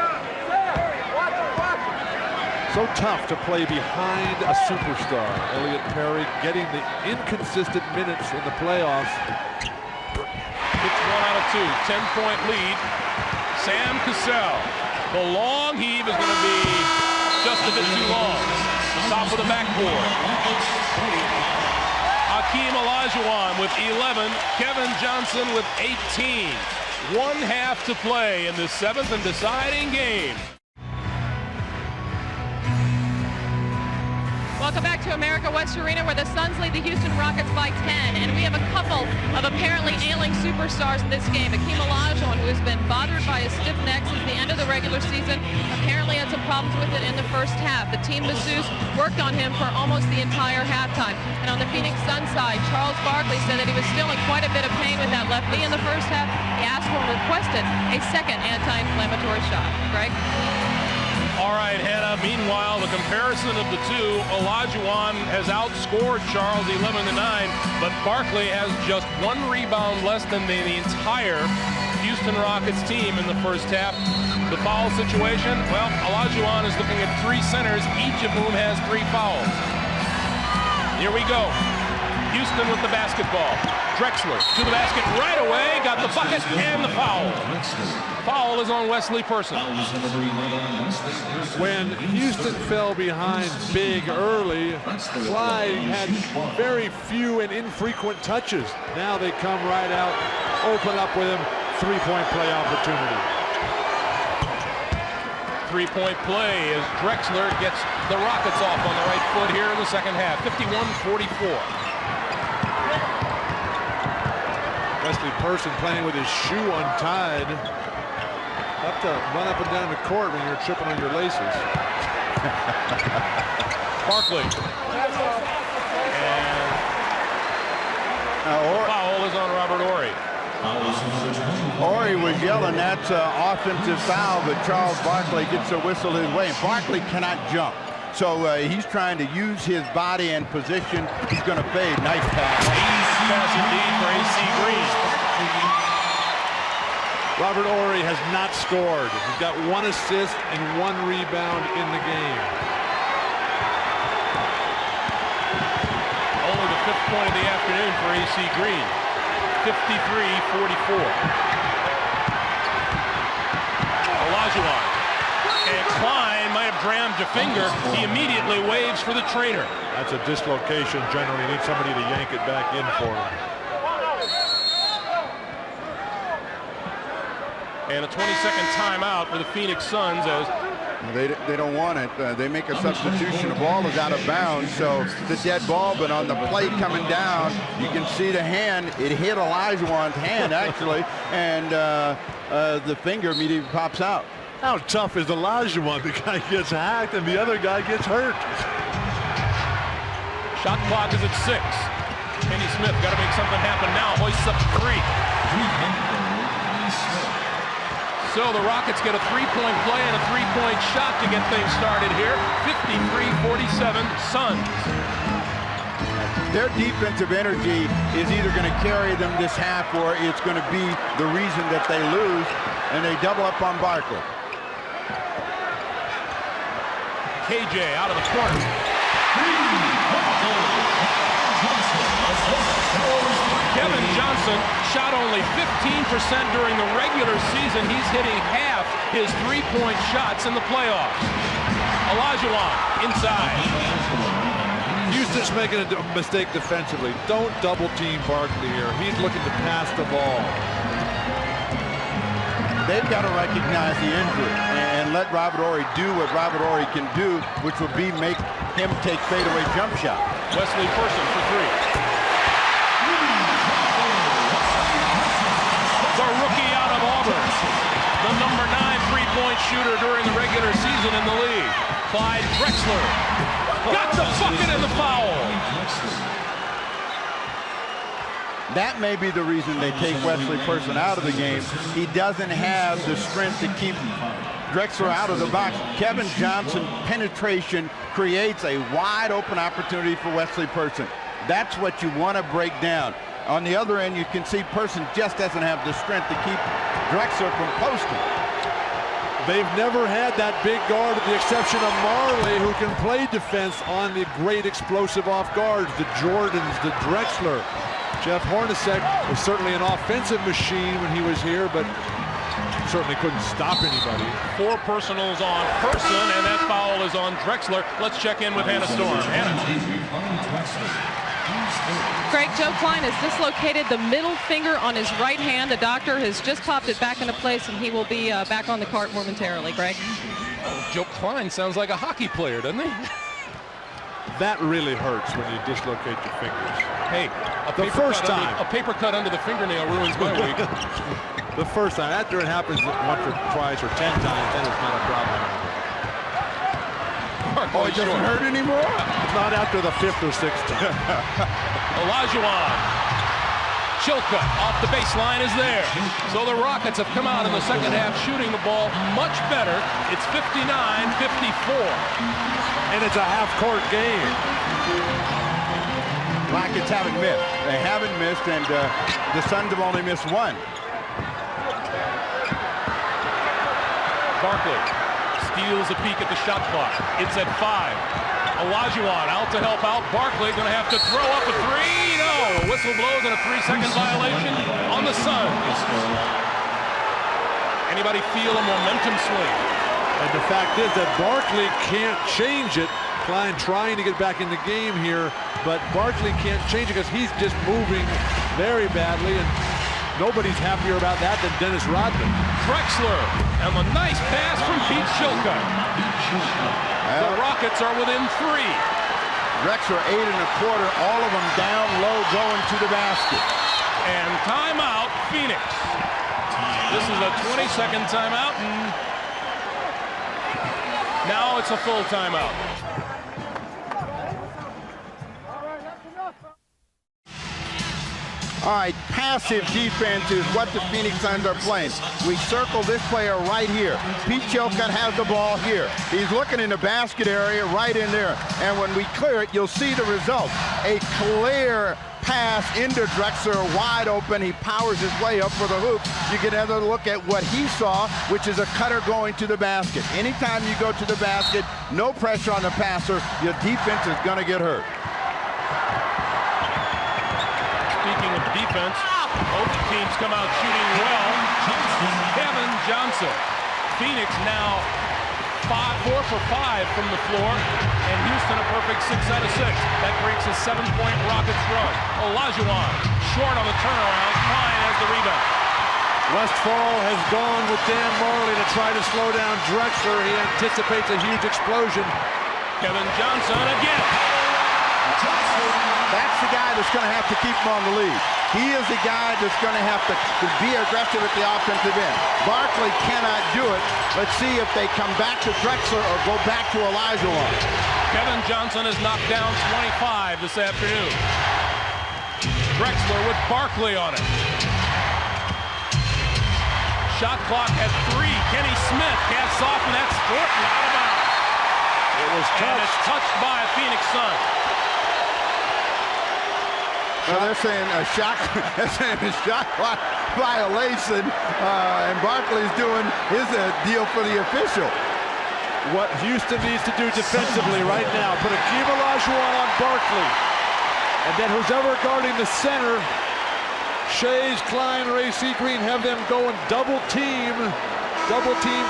So tough to play behind a superstar. Elliot Perry getting the inconsistent minutes in the playoffs. It's 1 out of 2. 10-point lead. Sam Cassell. The long heave is going to be just a bit too long. Top of the backboard. Hakeem Olajuwon with 11. Kevin Johnson with 18. 1/2 to play in the 7th and deciding game. Welcome back to America West Arena, where the Suns lead the Houston Rockets by 10. And we have a couple of apparently ailing superstars in this game. Hakeem Olajuwon, who has been bothered by a stiff neck since the end of the regular season, apparently had some problems with it in the first half. The team masseuse worked on him for almost the entire halftime. And on the Phoenix Suns side, Charles Barkley said that he was still in quite a bit of pain with that left knee in the first half. He asked for and requested a second anti-inflammatory shot. Greg? All right, Hannah. Meanwhile, the comparison of the two, Olajuwon has outscored Charles 11-9, but Barkley has just 1 rebound less than the entire Houston Rockets team in the first half. The foul situation, well, Olajuwon is looking at 3 centers, each of whom has 3 fouls. Here we go. Houston with the basketball. Drexler to the basket right away, got the bucket and the foul. Foul is on Wesley Person. When Houston fell behind big early, Clyde had very few and infrequent touches. Now they come right out, open up with him, 3-point play opportunity. 3-point play as Drexler gets the Rockets off on the right foot here in the second half. 51-44. Wesley Person playing with his shoe untied. Have to run up and down the court when you're tripping on your laces. Barkley. And foul is on Robert Horry. Horry was yelling that's an offensive foul, but Charles Barkley gets a whistle his way. Barkley cannot jump, so he's trying to use his body and position. He's going to fade. Nice pass. Easy pass indeed for AC Green. Robert Horry has not scored. He's got 1 assist and 1 rebound in the game. Only the 5th point of the afternoon for AC Green. 53-44. Olajuwon. And Klein might have jammed a finger. He immediately waves for the trainer. That's a dislocation. Generally, you need somebody to yank it back in for him. And a 20-second timeout for the Phoenix Suns as they don't want it. They make a substitution. The ball is out of bounds, so it's a dead ball, but on the play coming down, you can see the hand. It hit Olajuwon's hand, actually, and the finger immediately pops out. How tough is Olajuwon? The guy gets hacked and the other guy gets hurt. Shot clock is at 6. Kenny Smith got to make something happen now. Hoists up 3. So the Rockets get a 3-point play and a 3-point shot to get things started here. 53-47 Suns. Their defensive energy is either going to carry them this half or it's going to be the reason that they lose, and they double up on Barkley. KJ out of the corner. Kevin Johnson shot only 15% during the regular season. He's hitting half his 3-point shots in the playoffs. Olajuwon inside. Houston's making a mistake defensively. Don't double team Barkley here. He's looking to pass the ball. They've got to recognize the injury and let Robert Horry do what Robert Horry can do, which would be make him take fadeaway jump shot. Wesley Person for 3. The rookie out of Auburn, the number 9 3-point shooter during the regular season in the league. Clyde Drexler got the bucket and the foul. That may be the reason they take Wesley Person out of the game. He doesn't have the strength to keep Drexler out of the box. Kevin Johnson penetration creates a wide open opportunity for Wesley Person. That's what you want to break down. On the other end, you can see Person just doesn't have the strength to keep Drexler from posting. They've never had that big guard, with the exception of Marley, who can play defense on the great explosive off guards, the Jordans, the Drexler. Jeff Hornacek was certainly an offensive machine when he was here, but certainly couldn't stop anybody. 4 personals on Person, and that foul is on Drexler. Let's check in with Hannah Storm. Hannah. Greg, Joe Klein has dislocated the middle finger on his right hand. The doctor has just popped it back into place, and he will be back on the court momentarily. Greg? Joe Klein sounds like a hockey player, doesn't he? That really hurts when you dislocate your fingers. Hey, the first time. A paper cut under the fingernail ruins my week. The first time. After it happens once or twice or 10 times, then it's not a problem. Oh, it doesn't hurt anymore? Not after the 5th or 6th time. Olajuwon. Chilcutt off the baseline is there. So the Rockets have come out in the second half shooting the ball much better. It's 59-54. And it's a half-court game. Rockets haven't missed. They haven't missed, and the Suns have only missed 1. Barkley steals a peek at the shot clock. It's at 5. Olajuwon out to help out. Barkley going to have to throw up a 3. No! A whistle blows and a 3-second violation on the Suns. Anybody feel a momentum swing? And the fact is that Barkley can't change it. Klein trying to get back in the game here, but Barkley can't change it because he's just moving very badly, and nobody's happier about that than Dennis Rodman. Drexler, and a nice pass from Pete Chilcutt. The Rockets are within 3. Drexler 8 1/4, all of them down low going to the basket. And timeout, Phoenix. This is a 20-second timeout, and now it's a full timeout. All right, passive defense is what the Phoenix Suns are playing. We circle this player right here. Pete Chilcutt has the ball here. He's looking in the basket area right in there. And when we clear it, you'll see the result. A clear pass into Drexler, wide open. He powers his way up for the hoop. You get another look at what he saw, which is a cutter going to the basket. Anytime you go to the basket, no pressure on the passer, your defense is going to get hurt. Speaking of defense, both teams come out shooting well. Kevin Johnson. Phoenix now 4 for 5 from the floor, and Houston a perfect 6 out of 6. That breaks a 7-point Rockets run. Olajuwon short on the turnaround. Klein has the rebound. Westphal has gone with Dan Marley to try to slow down Drexler. He anticipates a huge explosion. Kevin Johnson again. That's the guy that's going to have to keep him on the lead. He is the guy that's going to have to be aggressive at the offensive end. Barkley cannot do it. Let's see if they come back to Drexler or go back to Olajuwon. Kevin Johnson has knocked down 25 this afternoon. Drexler with Barkley on it. Shot clock at 3. Kenny Smith casts off, and that's Thornton out of bounds. It was touched. And it's touched by a Phoenix Sun. Well, they're saying a shot clock violation, and Barkley's doing his deal for the official. What Houston needs to do defensively right now, put Akeem Olajuwon on Barkley, and then who's ever guarding the center, Shays, Klein, Ray Seagreen, have them go and double team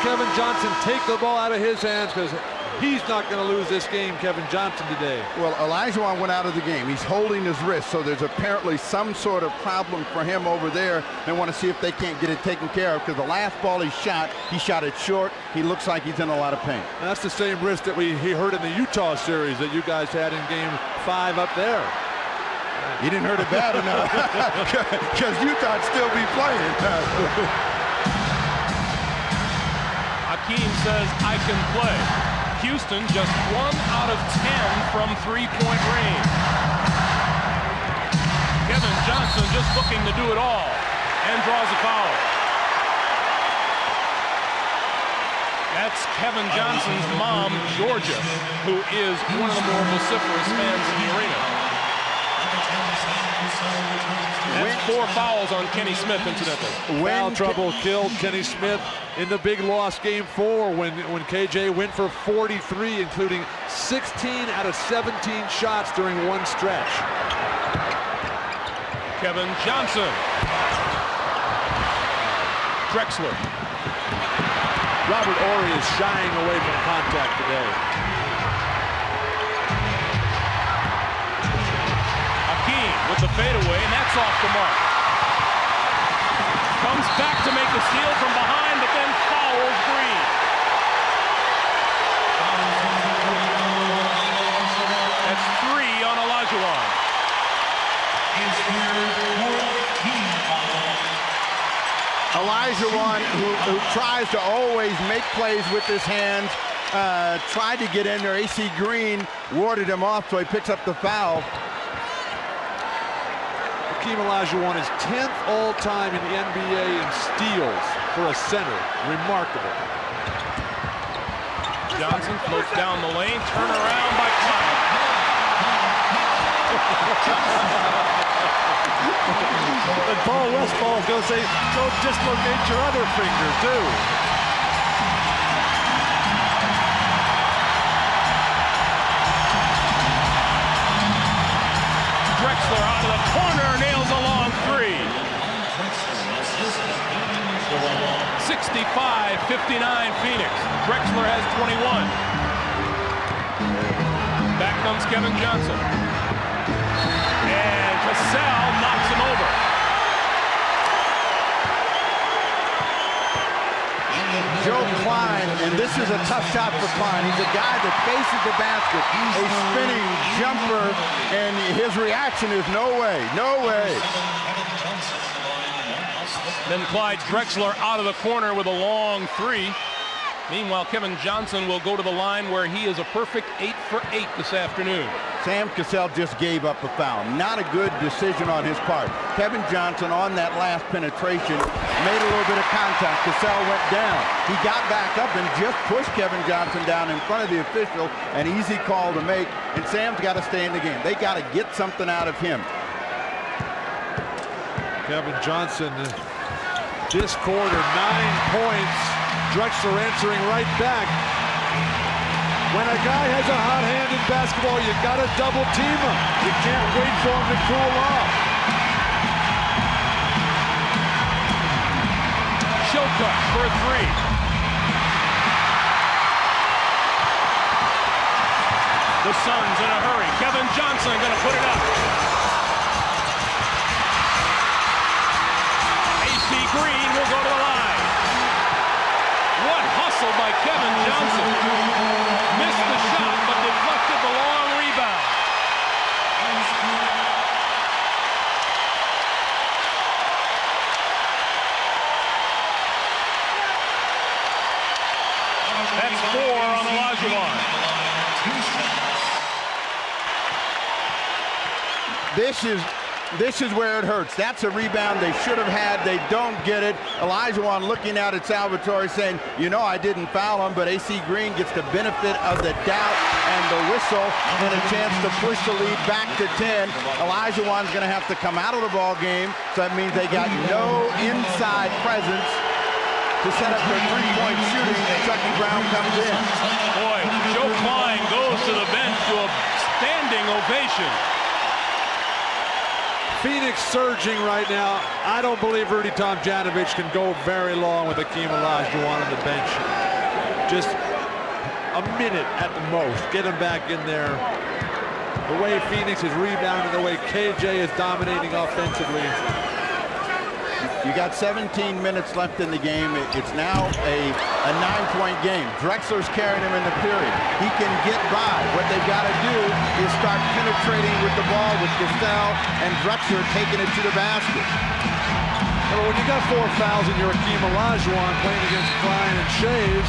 Kevin Johnson, take the ball out of his hands, because he's not going to lose this game, Kevin Johnson, today. Well, Olajuwon went out of the game. He's holding his wrist, so there's apparently some sort of problem for him over there. They want to see if they can't get it taken care of, because the last ball he shot it short. He looks like he's in a lot of pain. And that's the same wrist that he heard in the Utah series that you guys had in Game 5 up there. He didn't hurt it bad enough, because Utah'd still be playing. Hakeem says, I can play. Houston just 1 out of 10 from 3-point range. Kevin Johnson just looking to do it all and draws a foul. That's Kevin Johnson's mom, Georgia, who is one of the more vociferous fans in the arena. That's 4 fouls on Kenny Smith, incidentally. Foul trouble killed Kenny Smith in the big loss game 4 when KJ went for 43, including 16 out of 17 shots during one stretch. Kevin Johnson. Drexler. Robert Horry is shying away from contact today. Hakeem with the fadeaway, and that's off the mark. Comes back to make the steal from behind, but then fouls Green. That's 3 on Olajuwon. Olajuwon, who tries to always make plays with his hands, tried to get in there. AC Green warded him off, so he picks up the foul. Hakeem Olajuwon is 10th all-time in the NBA in steals for a center. Remarkable. Johnson floats down the lane, turn around by Klein. And Paul Westphal is going to say, don't dislocate your other finger, too. Drexler out of the corner, nails a long 3. 65-59 Phoenix. Drexler has 21. Back comes Kevin Johnson. And Cassell knocks him over. Joe Klein, and this is a tough shot for Klein. He's a guy that faces the basket, a spinning jumper, and his reaction is no way, no way. Then Clyde Drexler out of the corner with a long 3. Meanwhile, Kevin Johnson will go to the line where he is a perfect 8 for 8 this afternoon. Sam Cassell just gave up a foul. Not a good decision on his part. Kevin Johnson on that last penetration made a little bit of contact. Cassell went down. He got back up and just pushed Kevin Johnson down in front of the official. An easy call to make, and Sam's got to stay in the game. They got to get something out of him. Kevin Johnson, this quarter, 9 points. Drexler answering right back. When a guy has a hot hand in basketball, you got to double team him. You can't wait for him to cool off. Shilcutt for 3. The Suns in a hurry. Kevin Johnson going to put it up. AC Green will go to the line. What hustle by Kevin Johnson. Missed the shot, but deflected the long rebound. That's 4 on Olajuwon. This is where it hurts. That's a rebound they should have had. They don't get it. Olajuwon looking out at Salvatore saying, you know, I didn't foul him, but AC Green gets the benefit of the doubt and the whistle and a chance to push the lead back to 10. Olajuwon's going to have to come out of the ball game, so that means they got no inside presence to set up their three-point shooting. Chucky Brown comes in. Boy, Joe Klein goes to the bench to a standing ovation. Phoenix surging right now. I don't believe Rudy Tomjanovich can go very long with Hakeem Olajuwon on the bench. Just a minute at the most. Get him back in there. The way Phoenix is rebounding, the way KJ is dominating offensively. You got 17 minutes left in the game. It's now a 9-point game. Drexler's carrying him in the period. He can get by. What they've got to do is start penetrating with the ball with Cassell and Drexler taking it to the basket. Well, when you got 4 fouls and you're Hakeem Olajuwon playing against Klein and Shaves,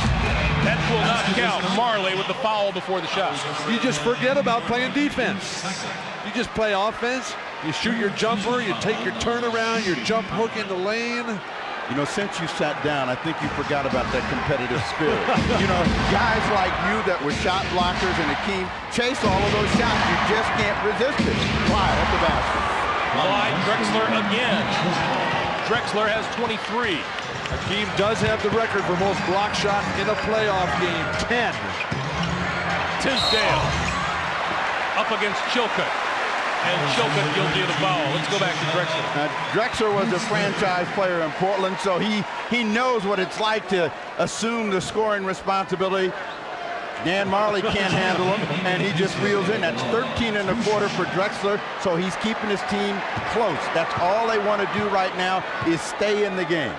that will not count. Marley with the foul before the shot. You just forget about playing defense. You just play offense. You shoot your jumper, you take your turnaround, your jump hook in the lane. You know, since you sat down, I think you forgot about that competitive spirit. You know, guys like you that were shot blockers and Akeem chase all of those shots. You just can't resist it. Clyde at the basket. Clyde Drexler again. Drexler has 23. Akeem does have the record for most block shots in a playoff game, 10. Tisdale up against Chilcutt. And Chilcutt guilty of the foul. Let's go back to Drexler. Drexler was a franchise player in Portland, so he knows what it's like to assume the scoring responsibility. Dan Marley can't handle him, and he just reels in. That's 13 and a quarter for Drexler, so he's keeping his team close. That's all they want to do right now is stay in the game.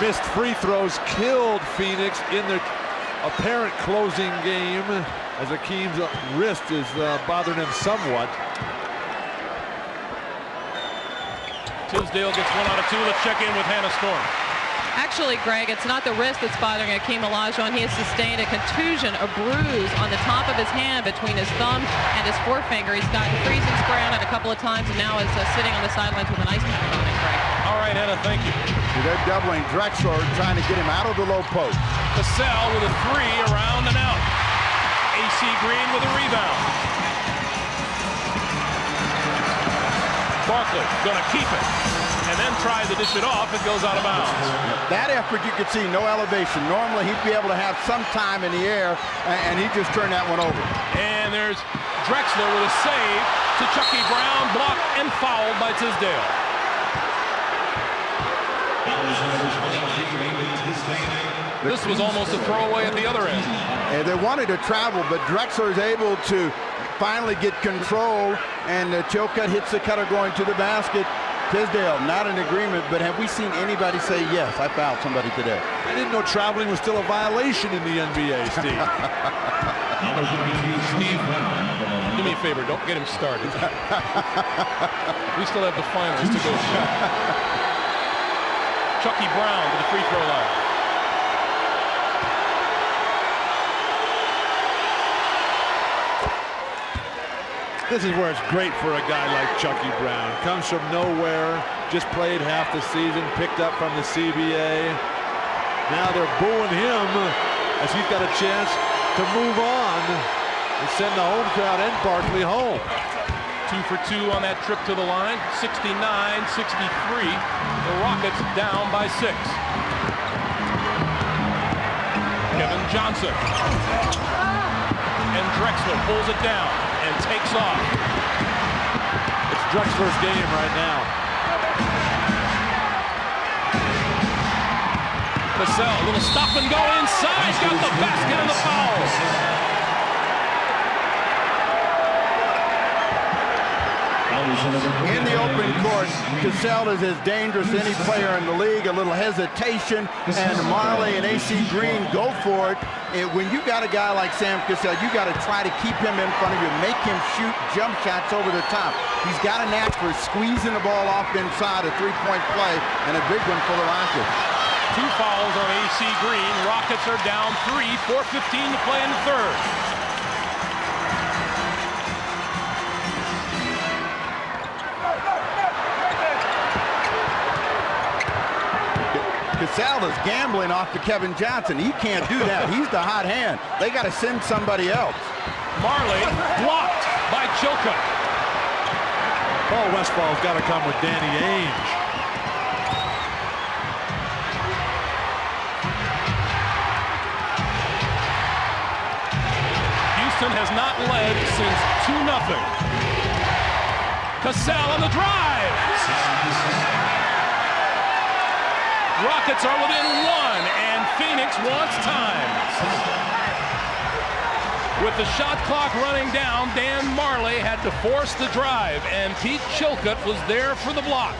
Missed free throws killed Phoenix in the apparent closing game, as Akeem's wrist is bothering him somewhat. Tisdale gets 1 out of 2. Let's check in with Hannah Storm. Actually, Greg, it's not the wrist that's bothering Akeem Olajuwon. He has sustained a contusion, a bruise on the top of his hand between his thumb and his forefinger. He's gotten freezing spray on it a couple of times and now is sitting on the sidelines with an ice pack on it, Greg. All right, Hannah, thank you. They're doubling Drexler, trying to get him out of the low post. Cassell with a 3 around and out. AC Green with a rebound. Barkley gonna keep it and then try to dish it off. It goes out of bounds. That effort you could see, no elevation. Normally he'd be able to have some time in the air, and he just turned that one over. And there's Drexler with a save to Chucky Brown, blocked and fouled by Tisdale. This was almost a throwaway at the other end. And they wanted to travel, but Drexler is able to finally get control, and Chilcutt hits the cutter going to the basket. Tisdale not in agreement, but have we seen anybody say, yes, I fouled somebody today? I didn't know traveling was still a violation in the NBA, Steve. Steve, do me a favor, don't get him started. We still have the finals to go through. Chucky Brown to the free throw line. This is where it's great for a guy like Chucky Brown. Comes from nowhere, just played half the season, picked up from the CBA. Now they're booing him as he's got a chance to move on and send the home crowd and Barkley home. 2 for 2 on that trip to the line. 69-63. The Rockets down by 6. Kevin Johnson. And Drexler pulls it down and takes off. It's Drexler's game right now. Cassell, a little stop and go inside. Got the basket and the foul. In the open court, Cassell is as dangerous as any player in the league. A little hesitation, and Marley and AC Green go for it. And when you got a guy like Sam Cassell, you got to try to keep him in front of you, make him shoot jump shots over the top. He's got a knack for squeezing the ball off inside a three-point play, and a big one for the Rockets. 2 fouls on AC Green. Rockets are down 3, 4:15 to play in the third. Cassell is gambling off to Kevin Johnson. He can't do that. He's the hot hand. They got to send somebody else. Marley blocked by Chilcutt. Paul Westfall's got to come with Danny Ainge. Houston has not led since 2-0. Cassell on the drive. Rockets are within 1, and Phoenix wants time. With the shot clock running down, Dan Marley had to force the drive, and Pete Chilcutt was there for the block.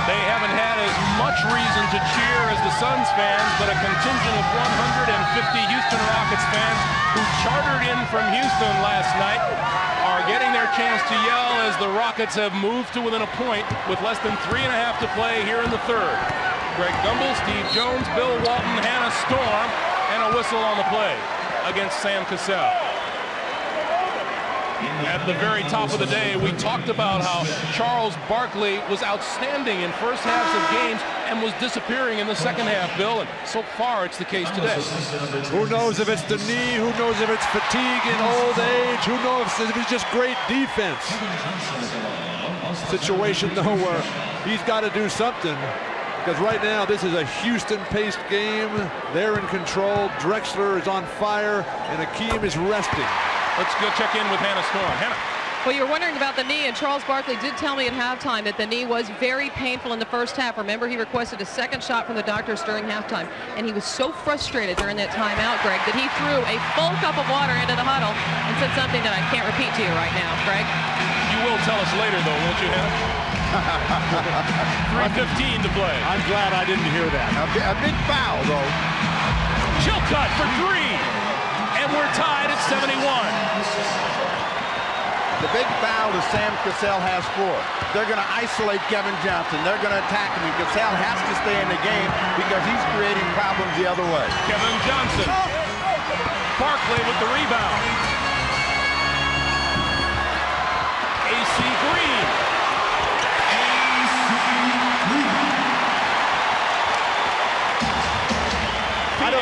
They haven't had as much reason to cheer as the Suns fans, but a contingent of 150 Houston Rockets fans who chartered in from Houston last night are getting their chance to yell as the Rockets have moved to within a point with less than 3.5 to play here in the third. Greg Gumbel, Steve Jones, Bill Walton, Hannah Storm, and a whistle on the play. against Sam Cassell. At the very top of the day, we talked about how Charles Barkley was outstanding in first halves of games and was disappearing in the second half, Bill, and so far it's the case today. Who knows if it's the knee, who knows if it's fatigue in old age, who knows if it's just great defense. Situation, though, where he's got to do something, because right now this is a Houston-paced game. They're in control, Drexler is on fire, and Akeem is resting. Let's go check in with Hannah Storm. Hannah. Well, you were wondering about the knee, and Charles Barkley did tell me at halftime that the knee was very painful in the first half. Remember, he requested a second shot from the doctors during halftime, and he was so frustrated during that timeout, Greg, that he threw a full cup of water into the huddle and said something that I can't repeat to you right now, Greg. You will tell us later, though, won't you, Hannah? 3:15 to play. I'm glad I didn't hear that. A big foul, though. Chilcott for three, and we're tied at 71. The big foul that Sam Cassell has 4. They're going to isolate Kevin Johnson. They're going to attack him, and Cassell has to stay in the game because he's creating problems the other way. Kevin Johnson. Barkley with the rebound. AC Green.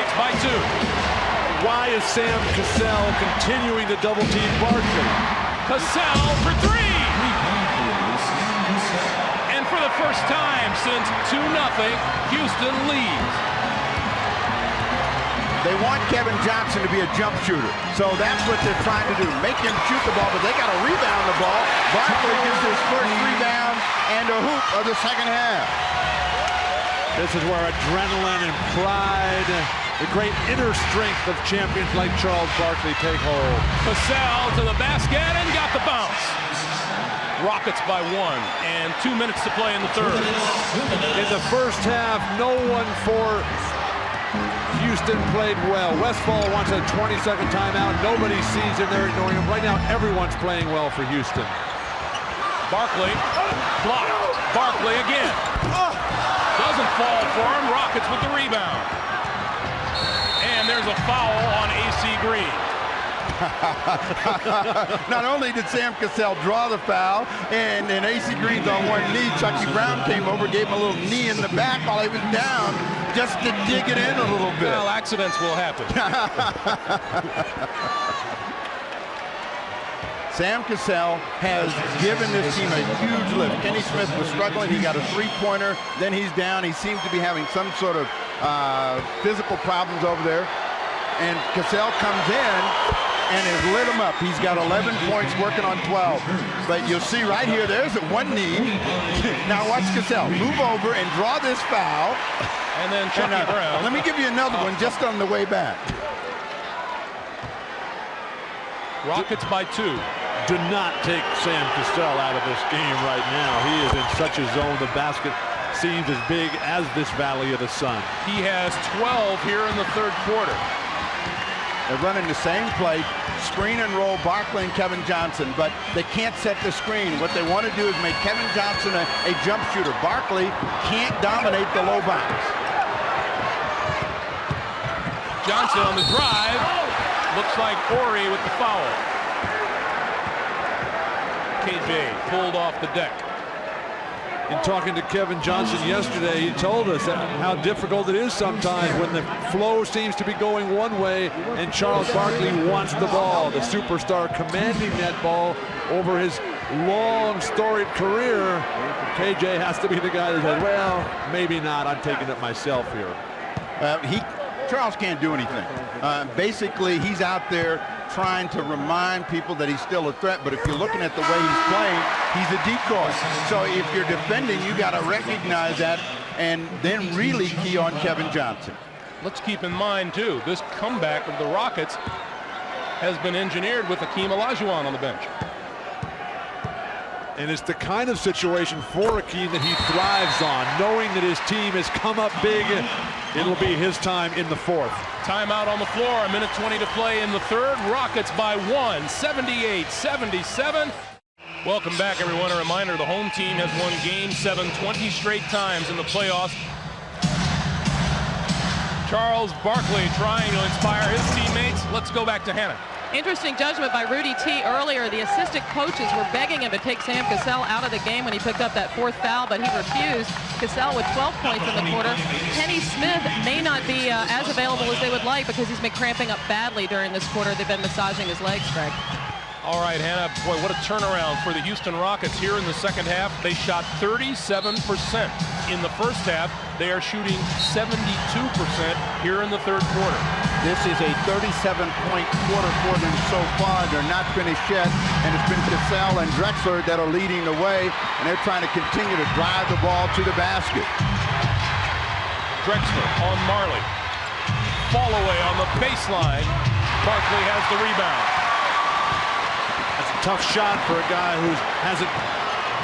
Phoenix by 2. Why is Sam Cassell continuing to double-team Barkley? Cassell for 3. And for the first time since 2-0, Houston leads. They want Kevin Johnson to be a jump shooter, so that's what they're trying to do. Make him shoot the ball, but they got to rebound the ball. Barkley gets his first rebound and a hoop of the second half. This is where adrenaline and pride, the great inner strength of champions like Charles Barkley take hold. Cassell to the basket and got the bounce. Rockets by 1 and 2 minutes to play in the third. In the first half, no one for Houston played well. Westfall wants a 20-second timeout. Nobody sees him. They're ignoring him. Right now, everyone's playing well for Houston. Barkley blocked. Barkley again. Doesn't fall for him. Rockets with the rebound. And there's a foul on AC Green. Not only did Sam Cassell draw the foul, and AC Green's on one knee, Chucky Brown came over, gave him a little knee in the back while he was down, just to dig it in a little bit. Well, accidents will happen. Sam Cassell has given this team a huge lift. Kenny Smith was struggling. He got a three-pointer. Then he's down. He seems to be having some sort of physical problems over there. And Cassell comes in and has lit him up. He's got 11 points working on 12. But you'll see right here, there's at one knee. Now watch Cassell move over and draw this foul. And then Chucky Brown. Let me give you another one just on the way back. Rockets by 2. Do not take Sam Cassell out of this game right now. He is in such a zone. The basket seems as big as this Valley of the Sun. He has 12 here in the third quarter. They're running the same play, screen and roll, Barkley and Kevin Johnson, but they can't set the screen. What they want to do is make Kevin Johnson a jump shooter. Barkley can't dominate the low bounce. Johnson on the drive. Looks like Ori with the foul. KJ pulled off the deck. In talking to Kevin Johnson yesterday, he told us how difficult it is sometimes when the flow seems to be going one way and Charles Barkley wants the ball. The superstar commanding that ball over his long, storied career. KJ has to be the guy that says, well, maybe not. I'm taking it myself here. Charles can't do anything. Basically, he's out there trying to remind people that he's still a threat, but if you're looking at the way he's playing, he's a decoy. So if you're defending, you got to recognize that and then really key on Kevin Johnson. Let's keep in mind, too, this comeback of the Rockets has been engineered with Akeem Olajuwon on the bench. And it's the kind of situation for Akeem that he thrives on, knowing that his team has come up big. It'll be his time in the fourth. Timeout on the floor, a minute 20 to play in the third. Rockets by 1, 78-77. Welcome back, everyone. A reminder, the home team has won Game 7 20 straight times in the playoffs. Charles Barkley trying to inspire his teammates. Let's go back to Hannah. Interesting judgment by Rudy T. earlier. The assistant coaches were begging him to take Sam Cassell out of the game when he picked up that 4th foul, but he refused. Cassell with 12 points in the quarter. Kenny Smith may not be as available as they would like because he's been cramping up badly during this quarter. They've been massaging his legs, Greg. All right, Hannah, boy, what a turnaround for the Houston Rockets here in the second half. They shot 37% in the first half. They are shooting 72% here in the third quarter. This is a 37-point quarter for them so far. They're not finished yet, and it's been Cassell and Drexler that are leading the way, and they're trying to continue to drive the ball to the basket. Drexler on Marley. Fall away on the baseline. Barkley has the rebound. That's a tough shot for a guy who hasn't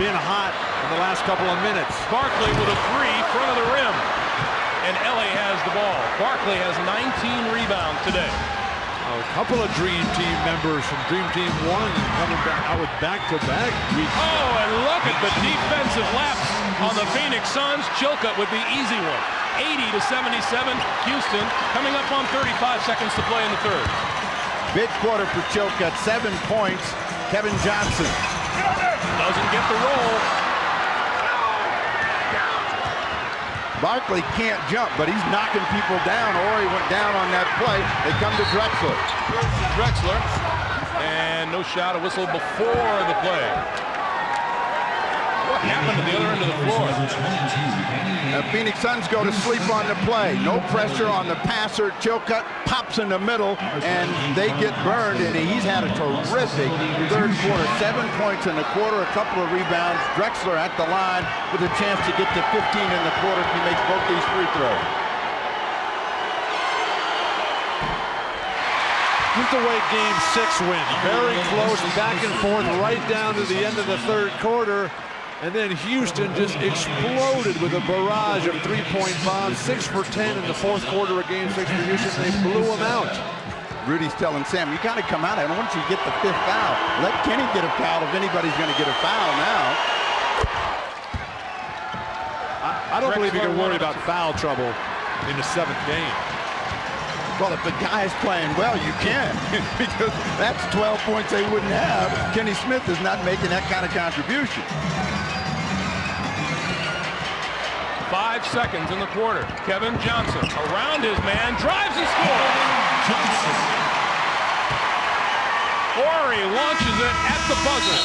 been hot in the last couple of minutes. Barkley with a 3, front of the rim. And LA has the ball. Barkley has 19 rebounds today. A couple of Dream Team members from Dream Team 1 coming back out with back-to-back weeks. Oh, and look at the defensive lapse on the Phoenix Suns. Chilcutt with the easy one. 80-77, Houston coming up on 35 seconds to play in the third. Big quarter for Chilcutt, 7 points. Kevin Johnson doesn't get the roll. Barkley can't jump, but he's knocking people down. Ori went down on that play. They come to Drexler. Drexler, and no shot, a whistle before the play. What happened to the other end of the floor? The Phoenix Suns go to sleep on the play. No pressure on the passer. Chilcutt pops in the middle, and they get burned, and he's had a terrific third quarter. 7 points in the quarter, a couple of rebounds. Drexler at the line with a chance to get to 15 in the quarter if he makes both these free throws. Just the way Game 6 went. Very close, back and forth, right down to the end of the third quarter. And then Houston just exploded with a barrage of three-point bombs. 6 for 10 in the fourth quarter of Game 6 for Houston. They blew them out. Rudy's telling Sam, you got to come out. I don't want you to get the 5th foul. Let Kenny get a foul if anybody's going to get a foul now. I don't believe you can worry about foul trouble in the 7th game. Well, if the guy's playing well, you can, because that's 12 points they wouldn't have. Kenny Smith is not making that kind of contribution. 5 seconds in the quarter. Kevin Johnson around his man, drives and scores. Ori launches it at the buzzer.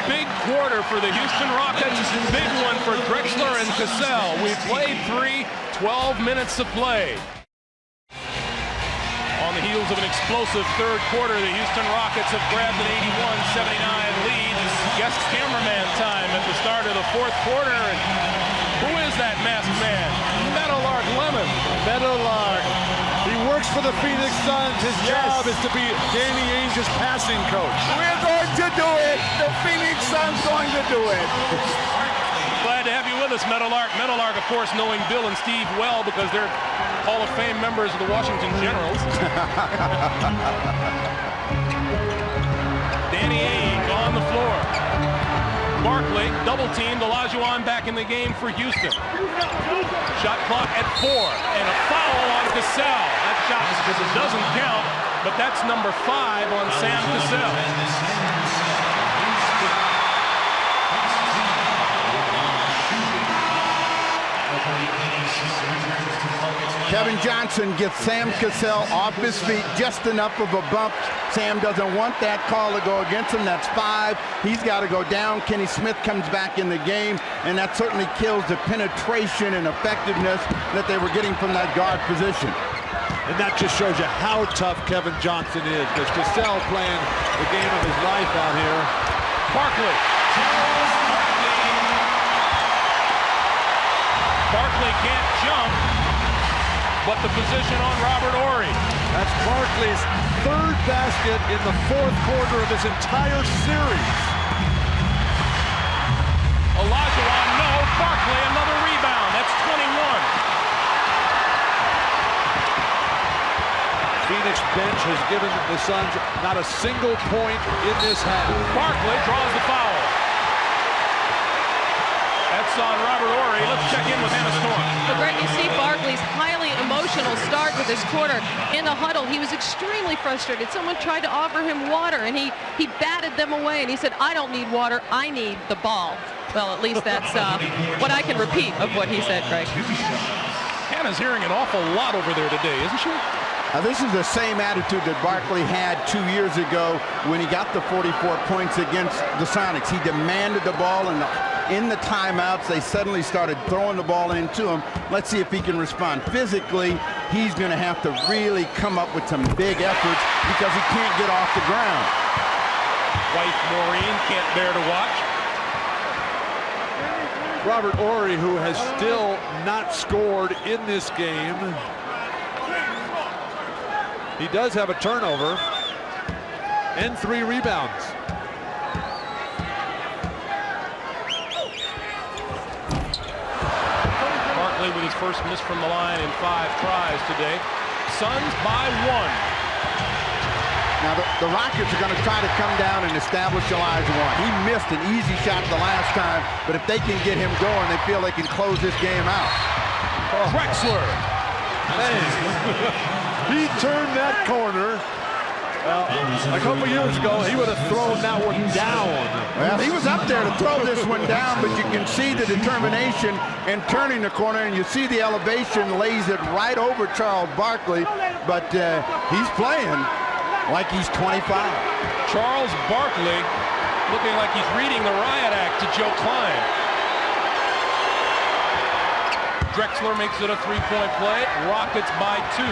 Big quarter for the Houston Rockets. Big one for Drexler and Cassell. We've played 12 minutes to play. On the heels of an explosive third quarter, the Houston Rockets have grabbed an 81-79 lead. Guest cameraman time at the start of the fourth quarter. And who is that masked man? Meadowlark Lemon. Meadowlark. He works for the Phoenix Suns. His job is to be Danny Ainge's passing coach. We're going to do it. The Phoenix Suns going to do it. Glad to have you with us, Meadowlark. Meadowlark, of course, knowing Bill and Steve well because they're Hall of Fame members of the Washington Generals. Danny Ainge on the floor. Barkley double-teamed. Olajuwon back in the game for Houston. Shot clock at 4, and a foul on Cassell. That shot doesn't count, but that's number 5 on Sam Cassell. Kevin Johnson gets Sam Cassell off his feet, just enough of a bump. Sam doesn't want that call to go against him. That's 5. He's got to go down. Kenny Smith comes back in the game, and that certainly kills the penetration and effectiveness that they were getting from that guard position. And that just shows you how tough Kevin Johnson is, because Cassell playing the game of his life out here. Barkley can't jump, but the position on Robert Ori. That's Barkley's 3rd basket in the 4th quarter of his entire series. Olajuwon, no. Barkley, another rebound. That's 21. Phoenix bench has given the Suns not a single point in this half. Barkley draws the foul. That's on Robert Ori. Let's check in with Hannah Storm. But Greg, you see Barkley's highly emotional phenomenal start with this quarter. In the huddle, he was extremely frustrated. Someone tried to offer him water, and he batted them away, and he said, I don't need water, I need the ball. Well, at least that's what I can repeat of what he said, Greg. Hannah's hearing an awful lot over there today, isn't she? This is the same attitude that Barkley had 2 years ago when he got the 44 points against the Sonics. He demanded the ball, and in the timeouts, they suddenly started throwing the ball into him. Let's see if he can respond. Physically, he's going to have to really come up with some big efforts because he can't get off the ground. Wife Maureen can't bear to watch. Robert Horry, who has still not scored in this game. He does have a turnover and 3 rebounds. Barkley with his first miss from the line in 5 tries today. Suns by 1. Now, the Rockets are going to try to come down and establish Olajuwon. He missed an easy shot the last time, but if they can get him going, they feel they can close this game out. Drexler. He turned that corner. Well, a couple years ago, he would have thrown that one down. Well, he was up there to throw this one down, but you can see the determination in turning the corner, and you see the elevation lays it right over Charles Barkley, but he's playing like he's 25. Charles Barkley looking like he's reading the riot act to Joe Klein. Drexler makes it a 3-point play. Rockets by 2.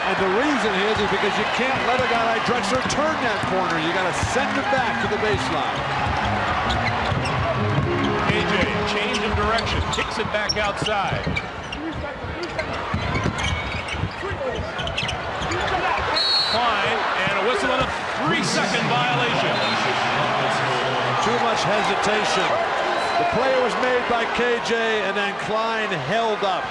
And the reason is because you can't let a guy like Drexler turn that corner. You got to send him back to the baseline. AJ, change of direction, kicks it back outside. Klein, and a whistle on a 3-second violation. Too much hesitation. The play was made by KJ, and then Klein held up.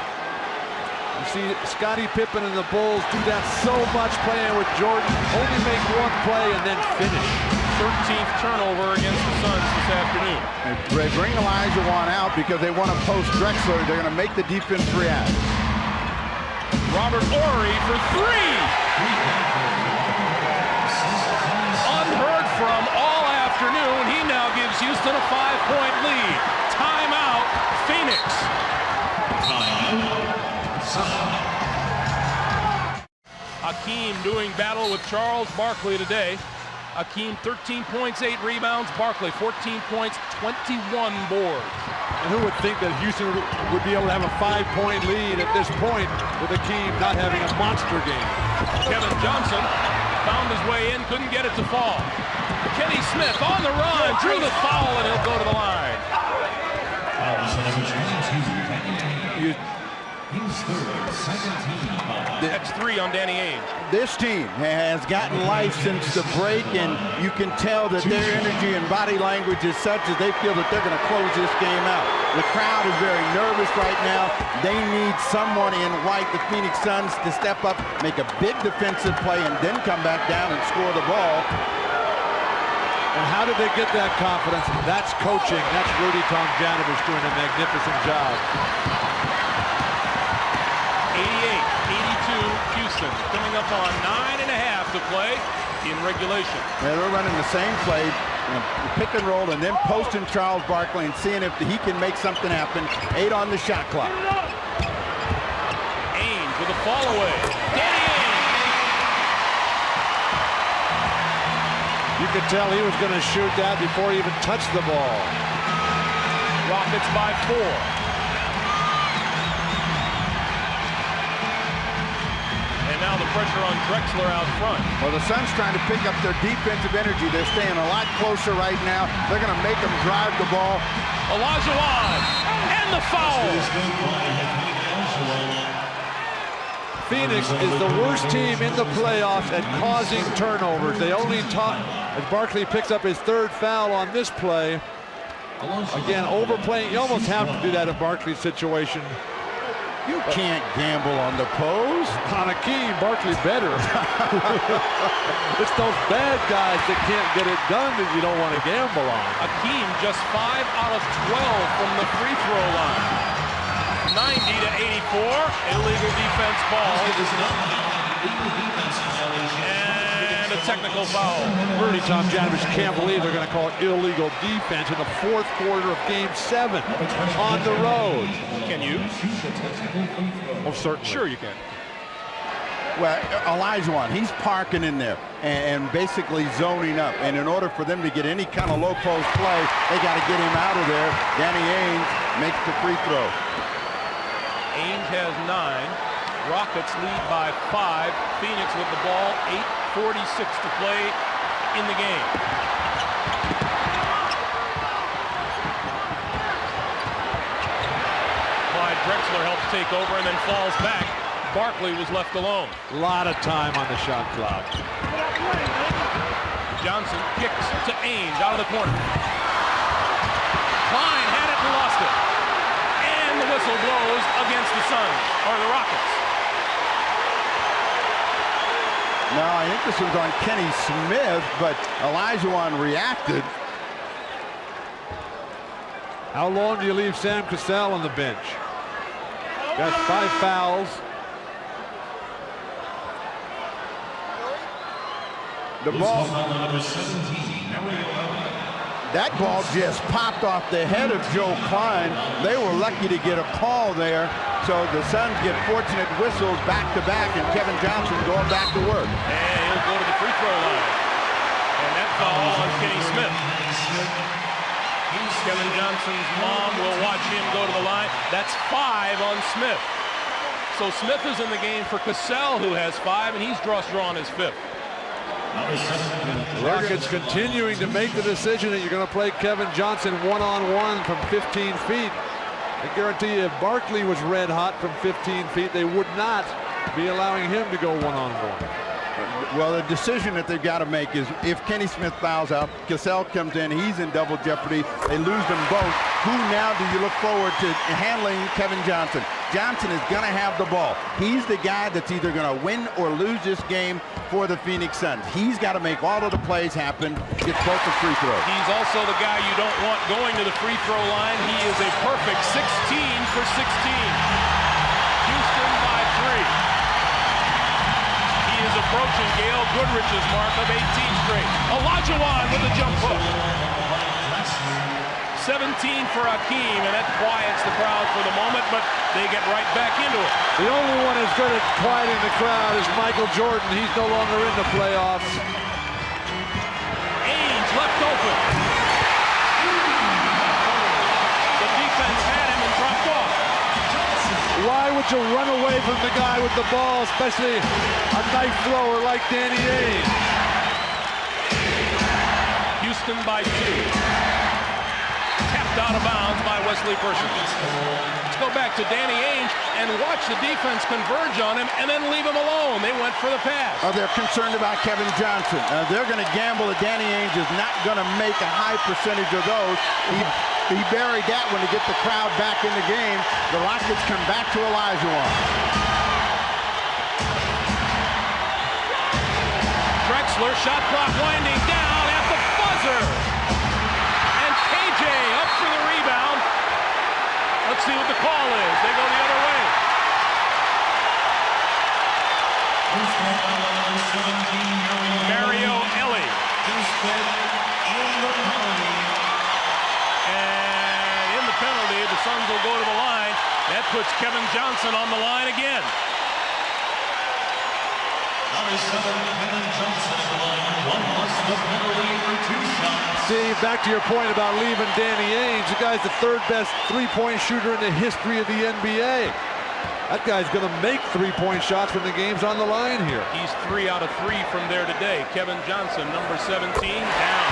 You see Scottie Pippen and the Bulls do that so much playing with Jordan. Only make one play and then finish. 13th turnover against the Suns this afternoon. And they bring Olajuwon out because they want to post Drexler. They're going to make the defense react. Robert Horry for 3. Unheard from all afternoon. He now gives Houston a 5-point lead. Timeout, Phoenix. Hakeem doing battle with Charles Barkley today. Hakeem 13 points, 8 rebounds. Barkley 14 points, 21 boards. And who would think that Houston would be able to have a 5-point lead at this point with Hakeem not having a monster game? Kevin Johnson found his way in, couldn't get it to fall. Kenny Smith on the run, drew the foul, and he'll go to the line. That's 3 on Danny Ainge. This team has gotten life since the break, and you can tell that their energy and body language is such that they feel that they're going to close this game out. The crowd is very nervous right now. They need someone in white, the Phoenix Suns, to step up, make a big defensive play, and then come back down and score the ball. And how did they get that confidence? That's coaching. That's Rudy Tomjanovich doing a magnificent job. 88-82 Houston, coming up on 9.5 to play in regulation. Yeah, they're running the same play, pick and roll, and then posting Charles Barkley and seeing if he can make something happen. 8 on the shot clock. Ainge with a fall away. Danny Ainge. You could tell he was going to shoot that before he even touched the ball. Rockets by 4. And now the pressure on Drexler out front. Well, the Suns trying to pick up their defensive energy. They're staying a lot closer right now. They're going to make them drive the ball. Olajuwon and the foul. Phoenix is the worst team in the playoffs at causing turnovers. They only as Barkley picks up his 3rd foul on this play. Again, overplaying. You almost have to do that in Barkley's situation. You can't gamble on the pose. On Hakeem, Barkley better. It's those bad guys that can't get it done that you don't want to gamble on. Hakeem just 5 out of 12 from the free throw line. 9 90-84. Illegal defense ball. And a technical foul. Rudy Tomjanovich can't believe they're going to call it illegal defense in the fourth quarter of Game 7 on the road. Can you? Oh, certainly. Sure you can. Well, Olajuwon, he's parking in there and basically zoning up. And in order for them to get any kind of low post play, they got to get him out of there. Danny Ainge makes the free throw. Ainge has 9. Rockets lead by 5. Phoenix with the ball. 8:46 to play in the game. Clyde Drexler helps take over and then falls back. Barkley was left alone. A lot of time on the shot clock. Johnson kicks to Ainge out of the corner. Klein had it and lost it. And the whistle blows against the Suns, or the Rockets. No, I think this was on Kenny Smith, but Olajuwon reacted. How long do you leave Sam Cassell on the bench? Got 5 fouls. The ball, that ball just popped off the head of Joe Klein. They were lucky to get a call there. So the Suns get fortunate whistles back-to-back, and Kevin Johnson going back to work. And he'll go to the free throw line. And that foul on Kenny Smith. Kevin Johnson's mom will watch him go to the line. That's 5 on Smith. So Smith is in the game for Cassell, who has 5, and he's drawn his 5th. Rockets continuing to make the decision that you're going to play Kevin Johnson one-on-one from 15 feet. I guarantee you if Barkley was red hot from 15 feet, they would not be allowing him to go one-on-one. Well, the decision that they've got to make is if Kenny Smith fouls out, Cassell comes in, he's in double jeopardy. They lose them both. Who now do you look forward to handling Kevin Johnson? Johnson is going to have the ball. He's the guy that's either going to win or lose this game for the Phoenix Suns. He's got to make all of the plays happen, gets both the free throws. He's also the guy you don't want going to the free throw line. He is a perfect 16 for 16. Houston by 3. He is approaching Gail Goodrich's mark of 18 straight. Olajuwon with the jump hook. 17 for Hakeem, and that quiets the crowd for the moment, but they get right back into it. The only one as good at quieting the crowd is Michael Jordan. He's no longer in the playoffs. Ainge left open. The defense had him and dropped off. Why would you run away from the guy with the ball, especially a knife thrower like Danny Ainge? Houston by 2. Tapped out of bounds by Wesley Persson. Let's go back to Danny Ainge and watch the defense converge on him and then leave him alone. They went for the pass. They're concerned about Kevin Johnson. They're going to gamble that Danny Ainge is not going to make a high percentage of those. He buried that one to get the crowd back in the game. The Rockets come back to Olajuwon. Drexler, shot clock winding down at the buzzer. And KJ up for the rebound. Let's see what the call is. They go the other way. Mario Ellie. And in the penalty, the Suns will go to the line. That puts Kevin Johnson on the line again. See, back to your point about leaving Danny Ainge, the guy's the 3rd best three-point shooter in the history of the NBA. That guy's going to make three-point shots when the game's on the line here. He's 3 out of 3 from there today. Kevin Johnson, number 17, down.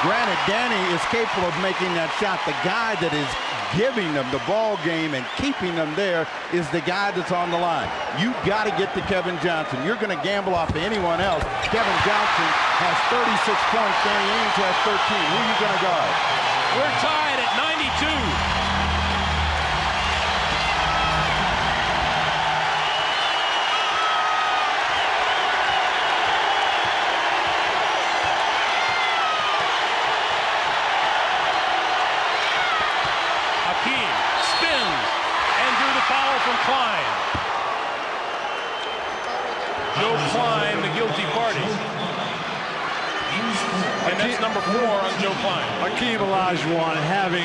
Granted, Danny is capable of making that shot. The guy that is giving them the ball game and keeping them there is the guy that's on the line. You've got to get to Kevin Johnson. You're going to gamble off of anyone else. Kevin Johnson has 36 points. Danny Ainge has 13. Who are you going to guard? We're tied at 92. Hakeem spins and Joe Klein, the guilty party. And that's number 4 on Joe Klein. Hakeem Olajuwon having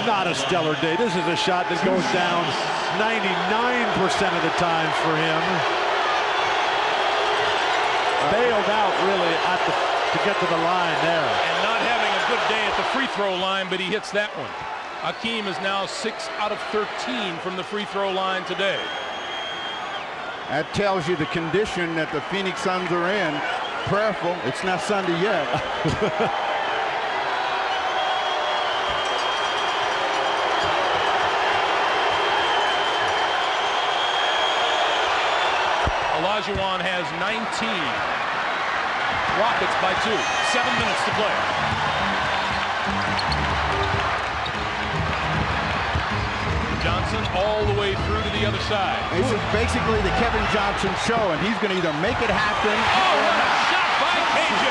not a stellar day. This is a shot that goes down 99% of the times for him. Bailed out really to get to the line there. And not having a good day at the free throw line, but he hits that one. Hakeem is now 6 out of 13 from the free throw line today. That tells you the condition that the Phoenix Suns are in. Prayerful. It's not Sunday yet. Olajuwon has 19. Rockets by 2. 7 minutes to play. Johnson all the way through to the other side. This is basically the Kevin Johnson show, and he's going to either make it happen. Oh, what a shot by KJ!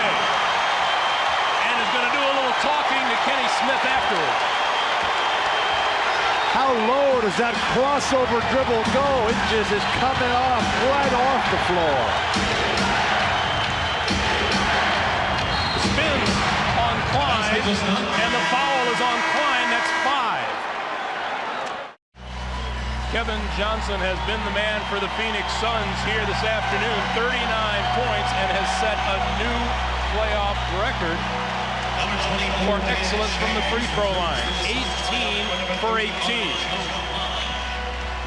And is going to do a little talking to Kenny Smith afterwards. How low does that crossover dribble go? It just is coming off right off the floor. Spins on Klein, and the foul is on Klein. That's 5. Kevin Johnson has been the man for the Phoenix Suns here this afternoon. 39 points and has set a new playoff record for excellence from the free throw line. 18 for 18.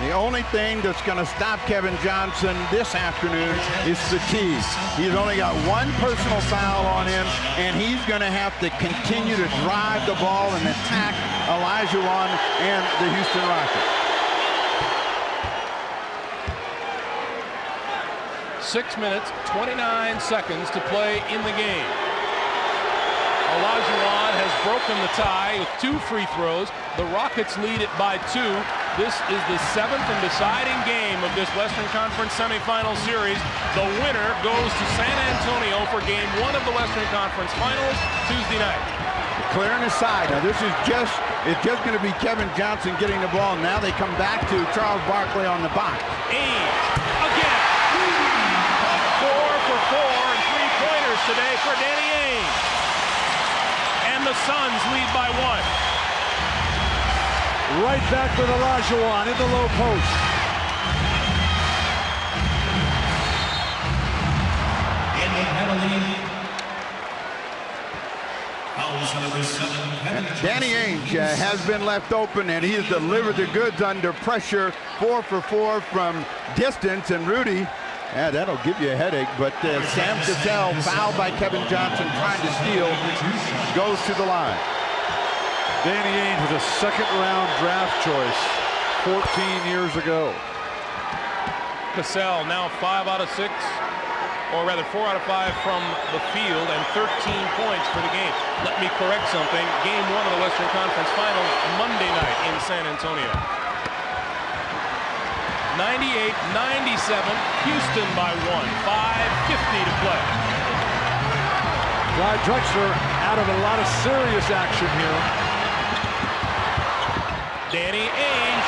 The only thing that's going to stop Kevin Johnson this afternoon is fatigue. He's only got 1 personal foul on him, and he's going to have to continue to drive the ball and attack Olajuwon and the Houston Rockets. 6 minutes, 29 seconds to play in the game. Olajuwon has broken the tie with 2 free throws. The Rockets lead it by 2. This is the 7th and deciding game of this Western Conference semifinal series. The winner goes to San Antonio for game 1 of the Western Conference Finals Tuesday night. Clearing the side. Now this is just going to be Kevin Johnson getting the ball. Now they come back to Charles Barkley on the box. Ainge again. 4 for 4 and 3-pointers today for Danny Ainge. And the Suns lead by 1. Right back with Olajuwon in the low post. In the penalty. Danny Ainge has been left open, and he has delivered the goods under pressure. 4 for 4 from distance, and Rudy, that'll give you a headache, but Sam Cassell, fouled by Kevin Johnson, trying to steal, goes to the line. Danny Ainge was a 2nd-round draft choice 14 years ago. Cassell now 5 out of 6, or rather 4 out of 5 from the field, and 13 points for the game. Let me correct something. Game 1 of the Western Conference Finals Monday night in San Antonio. 98-97, Houston by 1. 5:50 to play. Clyde Drexler out of a lot of serious action here. Danny Ainge.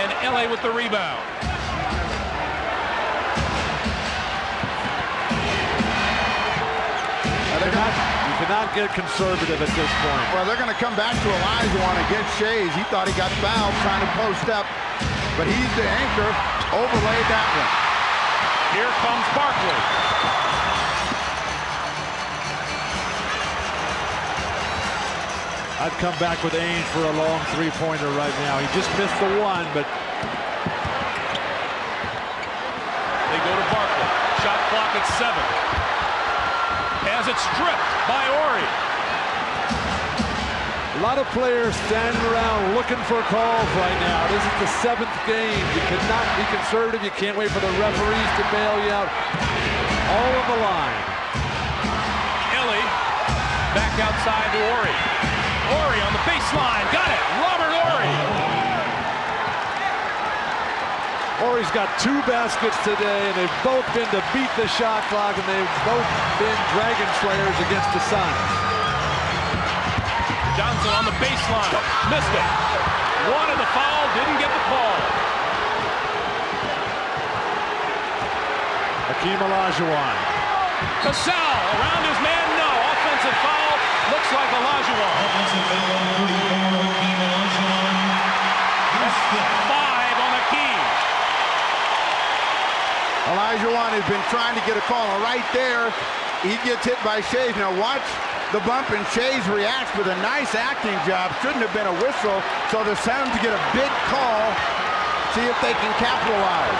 And LA with the rebound. You cannot get conservative at this point. Well, they're going to come back to Olajuwon against Shays. He thought he got fouled trying to post up, but he's the anchor. Overlaid that one. Here comes Barkley. I'd come back with Ainge for a long 3-pointer right now. He just missed the one, but they go to Barkley. Shot clock at 7. Has it stripped by Ori. a lot of players standing around looking for calls right now. This is the 7th game. You cannot be conservative. You can't wait for the referees to bail you out. All on the line. Ellie back outside to Ori. Ori on the baseline. Got it. Robert Ori. Ori's got 2 baskets today, and they've both been to beat the shot clock, and they've both been Dragon Slayers against the Suns. Johnson on the baseline. Missed it. Wanted the foul, didn't get the call. Hakeem Olajuwon. Cassell around his man, no. Offensive foul, looks like Olajuwon. Offensive foul on 34, Hakeem Olajuwon. That's 5 on Hakeem. Olajuwon has been trying to get a call. Right there, he gets hit by Shays. Now watch the bump, and Shays reacts with a nice acting job. Shouldn't have been a whistle, so the Suns get a big call. See if they can capitalize.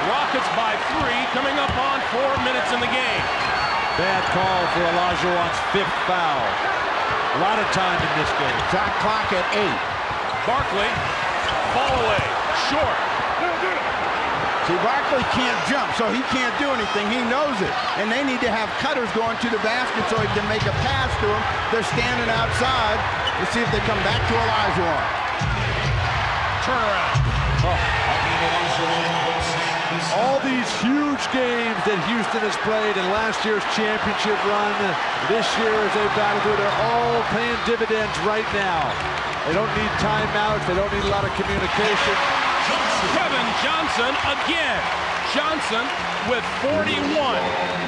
Rockets by 3, coming up on 4 minutes in the game. Bad call for Olajuwon's 5th foul. A lot of time in this game. Shot clock at 8. Barkley, fall away, short. See, Barkley can't jump, so he can't do anything. He knows it. And they need to have cutters going to the basket so he can make a pass to him. They're standing outside. Let's see if they come back to Olajuwon. Turnaround. All these huge games that Houston has played in last year's championship run, this year as they battle through, they're all paying dividends right now. They don't need timeouts. They don't need a lot of communication. Kevin Johnson again. Johnson with 41.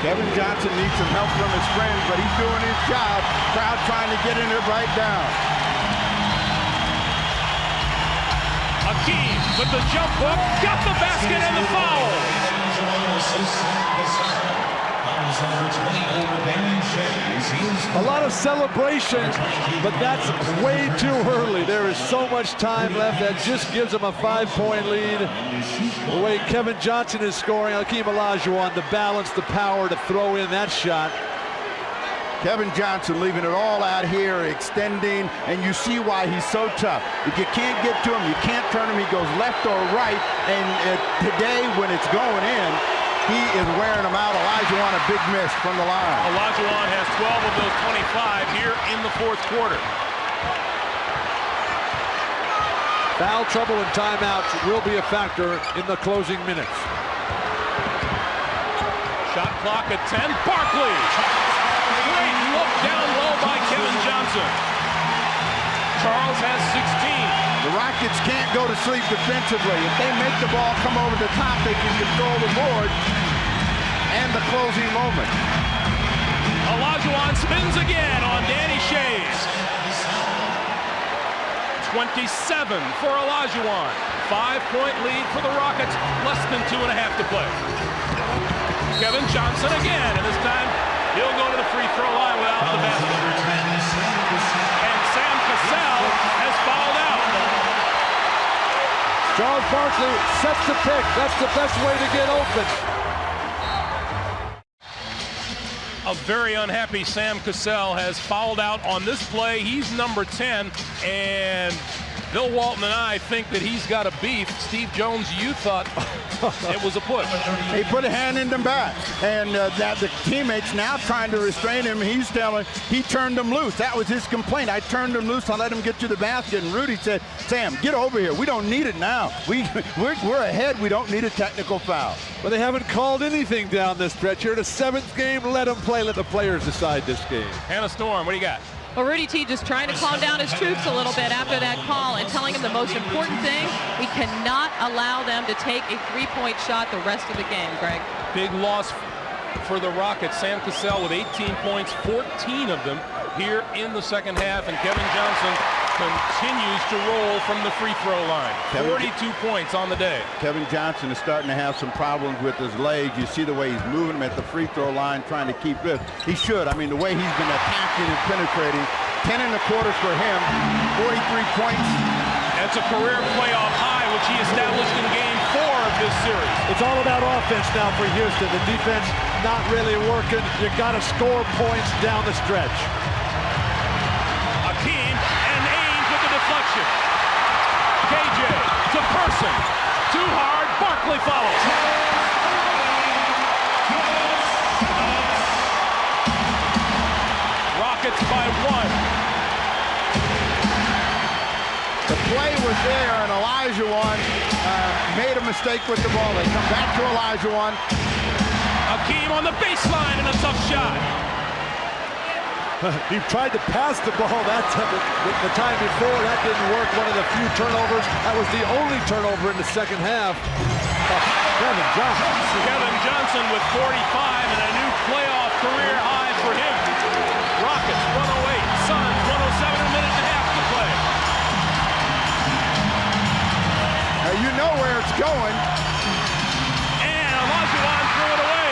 Kevin Johnson needs some help from his friends, but he's doing his job. Crowd trying to get in it right down. Hakeem with the jump hook, got the basket and the foul. A lot of celebration, but that's way too early. There is so much time left. That just gives them a 5-point lead. The way Kevin Johnson is scoring, Hakeem Olajuwon, the balance, the power to throw in that shot. Kevin Johnson leaving it all out here, extending, and you see why he's so tough. If you can't get to him, you can't turn him. He goes left or right, and today when it's going in, he is wearing them out. Olajuwon a big miss from the line. Olajuwon has 12 of those 25 here in the 4th quarter. Foul trouble and timeouts will be a factor in the closing minutes. Shot clock at 10. Barkley. Great look down low by Kevin Johnson. Charles has 16. The Rockets can't go to sleep defensively. If they make the ball come over the top, they can control the board and the closing moment. Olajuwon spins again on Danny Shays. 27 for Olajuwon. 5-point lead for the Rockets. Less than 2.5 to play. Kevin Johnson again, and this time he'll go to the free throw line without the basket. And Sam Cassell has fouled out. Charles Barkley sets the pick. That's the best way to get open. A very unhappy Sam Cassell has fouled out on this play. He's number 10, and Bill Walton and I think that he's got a beef. Steve Jones, you thought it was a push. He put a hand in the back, and that the teammates now trying to restrain him. He's telling, he turned him loose. That was his complaint. I turned him loose. I let him get to the basket, and Rudy said, Sam, get over here. We don't need it now. We're ahead. We don't need a technical foul. But they haven't called anything down this stretch here. The 7th game, let them play. Let the players decide this game. Hannah Storm, what do you got? Well, Rudy T just trying to calm down his troops a little bit after that call and telling him the most important thing, we cannot allow them to take a 3-point shot the rest of the game, Greg. Big loss for the Rockets. Sam Cassell with 18 points, 14 of them here in the second half, and Kevin Johnson continues to roll from the free throw line. 42 points on the day. Kevin Johnson is starting to have some problems with his legs. You see the way he's moving him at the free throw line, trying to keep this. He should. I mean, the way he's been attacking and penetrating. 10 in the quarter for him, 43 points. That's a career playoff high, which he established in game 4 of this series. It's all about offense now for Houston. The defense not really working. You got to score points down the stretch. Hakeem and Ainge with the deflection. KJ to Person. Too hard. Barkley follows. Rockets by 1. The play was there, and Olajuwon made a mistake with the ball. They come back to Olajuwon. Hakeem on the baseline and a tough shot. He tried to pass the ball the time before. That didn't work. One of the few turnovers. That was the only turnover in the second half. Kevin Johnson. Kevin Johnson with 45 and a new playoff career high for him. Rockets 108, Suns 107, a minute and a half to play. Now you know where it's going. And Olajuwon threw it away.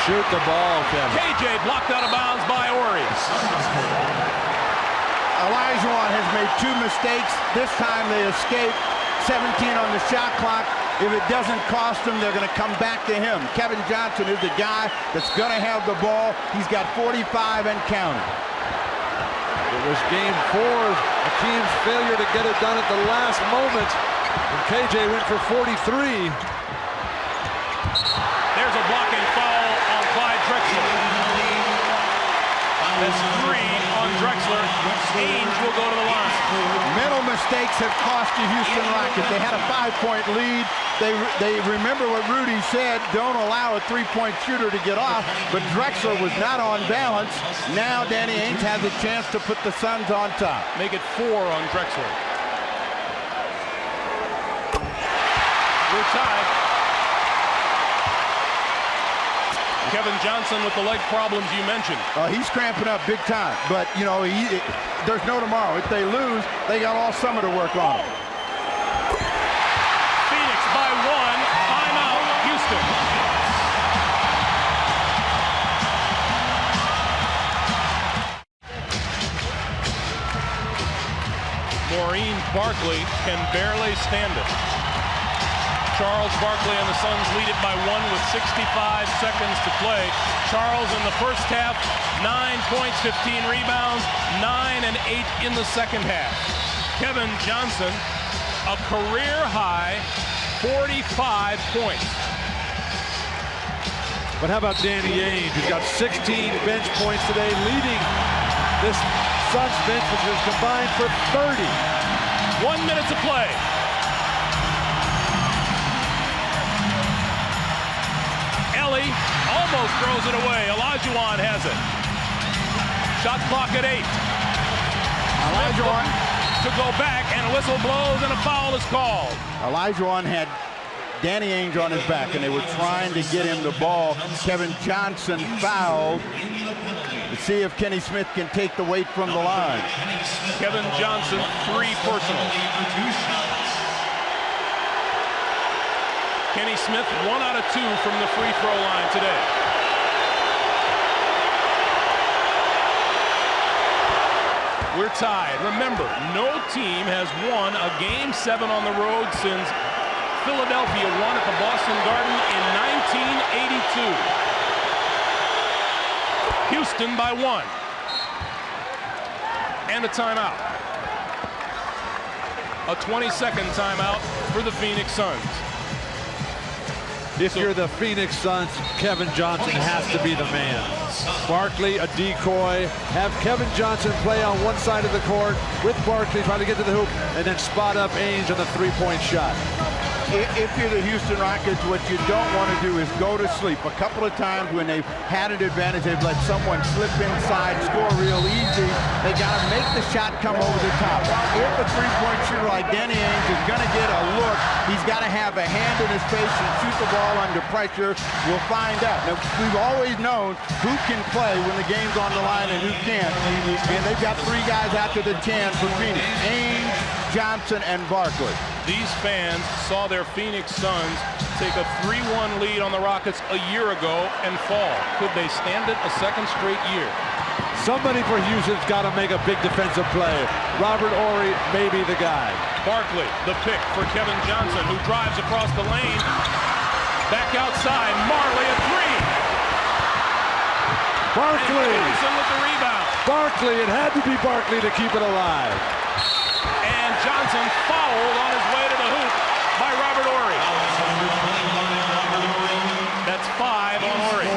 Shoot the ball, Kevin. KJ blocked out of bounds by Ori. Olajuwon has made 2 mistakes. This time they escape. 17 on the shot clock. If it doesn't cost them, they're going to come back to him. Kevin Johnson is the guy that's going to have the ball. He's got 45 and counting. It was game 4. Hakeem's failure to get it done at the last moment. And KJ went for 43. There's a blocking foul on Clyde Drexler. That's 3 on Drexler. Ainge will go to the line. Mental mistakes have cost the Houston Rockets. They had a 5-point lead. They remember what Rudy said, don't allow a 3-point shooter to get off, but Drexler was not on balance. Now Danny Ainge has a chance to put the Suns on top. Make it 4 on Drexler. We're tied. Kevin Johnson with the leg problems you mentioned. He's cramping up big time, but you know, there's no tomorrow. If they lose, they got all summer to work on it. Phoenix by 1, timeout, Houston. Maureen Barkley can barely stand it. Charles Barkley and the Suns lead it by 1 with 65 seconds to play. Charles in the first half, 9 points, 15 rebounds, 9 and 8 in the second half. Kevin Johnson, a career high 45 points. But how about Danny Ainge, who's got 16 bench points today, leading this Suns bench, which is combined for 30. 1 minute to play. Ellie almost throws it away. Olajuwon has it. Shot clock at 8. Olajuwon to go back, and a whistle blows and a foul is called. Olajuwon had Danny Ainge on his back, and they were trying to get him the ball. Kevin Johnson fouled. Let's see if Kenny Smith can take the weight from the line. Kevin Johnson, 3 personal. Kenny Smith, 1 out of 2 from the free throw line today. We're tied. Remember, no team has won a Game 7 on the road since Philadelphia won at the Boston Garden in 1982. Houston by 1. And a timeout. A 20-second timeout for the Phoenix Suns. If you're the Phoenix Suns, Kevin Johnson has to be the man. Barkley, a decoy. Have Kevin Johnson play on one side of the court with Barkley trying to get to the hoop, and then spot up Ainge on the 3-point shot. If you're the Houston Rockets, what you don't want to do is go to sleep. A couple of times when they've had an advantage, they've let someone slip inside, score real easy. They got to make the shot come over the top. If a 3-point shooter like Danny Ainge is going to get a look, he's got to have a hand in his face and shoot the ball under pressure. We'll find out. Now, we've always known who can play when the game's on the line and who can't. And they've got 3 guys after the chance for Phoenix: Ainge, Johnson, and Barkley. These fans saw their Phoenix Suns take a 3-1 lead on the Rockets a year ago and fall. Could they stand it a second straight year? Somebody for Houston's got to make a big defensive play. Robert Horry may be the guy. Barkley, the pick for Kevin Johnson, who drives across the lane. Back outside, Marley a 3. Barkley. And Johnson with the rebound. Barkley, it had to be Barkley to keep it alive. And Johnson fouled on his way to the hoop by Robert Horry. That's 5 on Horry.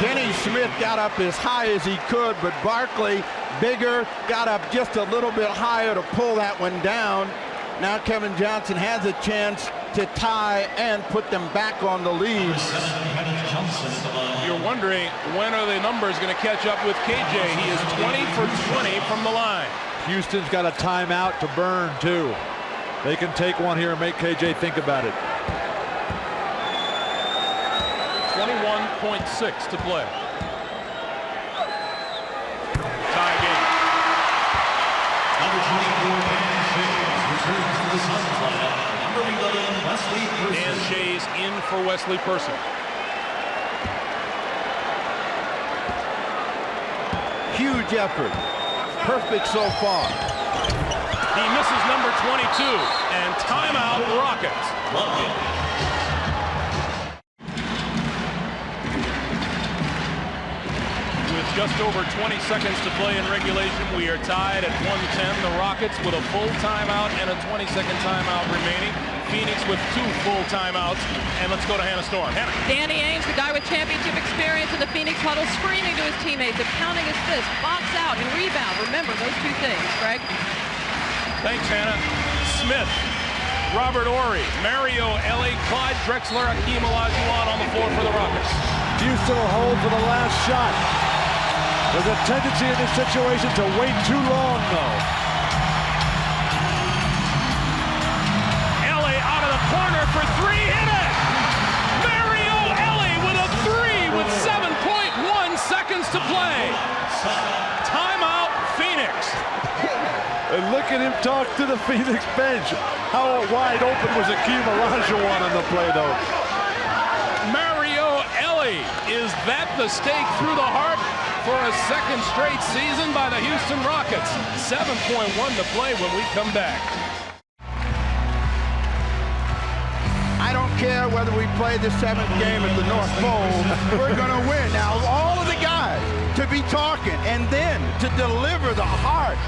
Kenny Smith got up as high as he could, but Barkley, bigger, got up just a little bit higher to pull that one down. Now Kevin Johnson has a chance to tie and put them back on the lead. Sets the line. You're wondering, when are the numbers going to catch up with KJ? He is 20 for 20 from the line. Houston's got a timeout to burn, too. They can take one here and make KJ think about it. 21.6 to play. Tie game. Number 24, Dan Shays, returns to the Suns lineup. Number 11, Wesley Person. Dan Shays in for Wesley Person. Huge effort. Perfect so far. He misses number 22, and timeout Rockets. With just over 20 seconds to play in regulation, we are tied at 110. The Rockets with a full timeout and a 20-second timeout remaining. Phoenix with 2 full timeouts. And let's go to Hannah Storm. Hannah. Danny Ainge, the guy with championship experience in the Phoenix huddle, screaming to his teammates and pounding his fist, box out and rebound. Remember those 2 things, Greg. Thanks, Hannah. Smith, Robert Horry, Mario Elie, Clyde Drexler, Hakeem Olajuwon on the floor for the Rockets. Houston will hold for the last shot. There's a tendency in this situation to wait too long, though. Elie out of the corner for 3, hit it! Mario Elie with a 3 with 7.1 seconds to play. Timeout, Phoenix. And look at him talk to the Phoenix bench. How wide open was Hakeem Olajuwon on the play, though? Mario Elie, is that the stake through the heart for a second straight season by the Houston Rockets? 7.1 to play when we come back. I don't care whether we play the 7th game at the North Pole, we're going to win. Now, all of the guys to be talking and then to deliver the heart.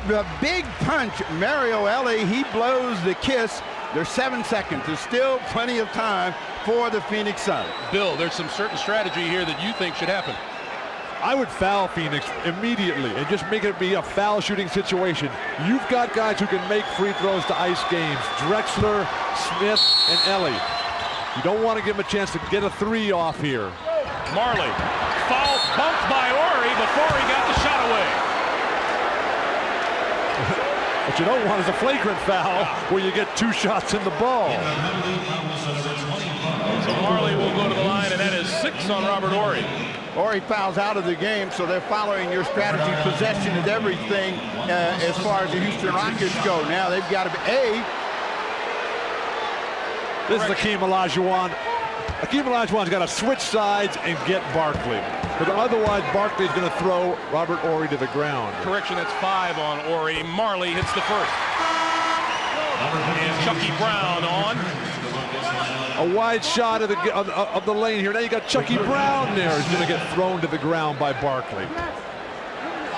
The big punch, Mario Elie, he blows the kiss. There's 7 seconds. There's still plenty of time for the Phoenix Suns. Bill, there's some certain strategy here that you think should happen. I would foul Phoenix immediately and just make it be a foul shooting situation. You've got guys who can make free throws to ice games. Drexler, Smith, and Elie. You don't want to give him a chance to get a 3 off here. Marley, foul bumped by Horry before he got the shot away. What you don't want is a flagrant foul where you get 2 shots in the ball. So Marley will go to the line, and that is 6 on Robert Horry. Horry fouls out of the game, so they're following your strategy. Possession is everything as far as the Houston Rockets go. Now they've got to be This is Hakeem Olajuwon. Hakeem Olajuwon's got to switch sides and get Barkley. Because otherwise, Barkley's going to throw Robert Horry to the ground. Correction, that's 5 on Horry. Marley hits the first. And Chucky Brown on. A wide shot of the lane here. Now you got Chucky Brown there. He's going to get thrown to the ground by Barkley.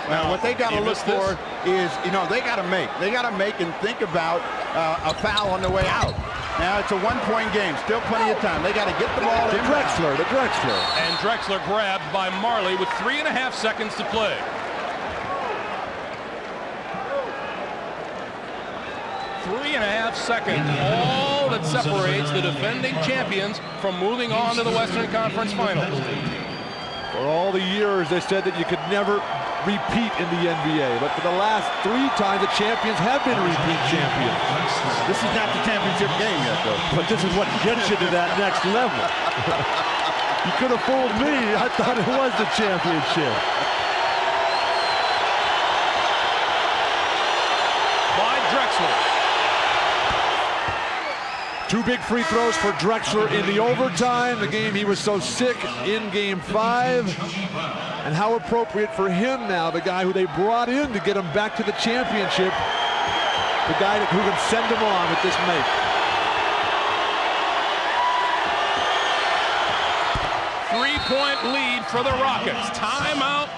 Now, what they got to look for is, they got to make and think about a foul on the way out. Now it's a 1-point game, still plenty of time. They got to get the ball to Drexler, And Drexler grabbed by Marley with 3.5 seconds to play. Three and a half seconds, all that separates the defending champions from moving on to the Western Conference Finals. For all the years, they said that you could never repeat in the NBA. But for the last 3 times, the champions have been repeat champions. This is not the championship game yet, though. But this is what gets you to that next level. You could have fooled me. I thought it was the championship. By Drexler. 2 big free throws for Drexler in the overtime, the game he was so sick in Game 5. And how appropriate for him now, the guy who they brought in to get him back to the championship, the guy who can send him on with this make. Three-point lead for the Rockets. Timeout,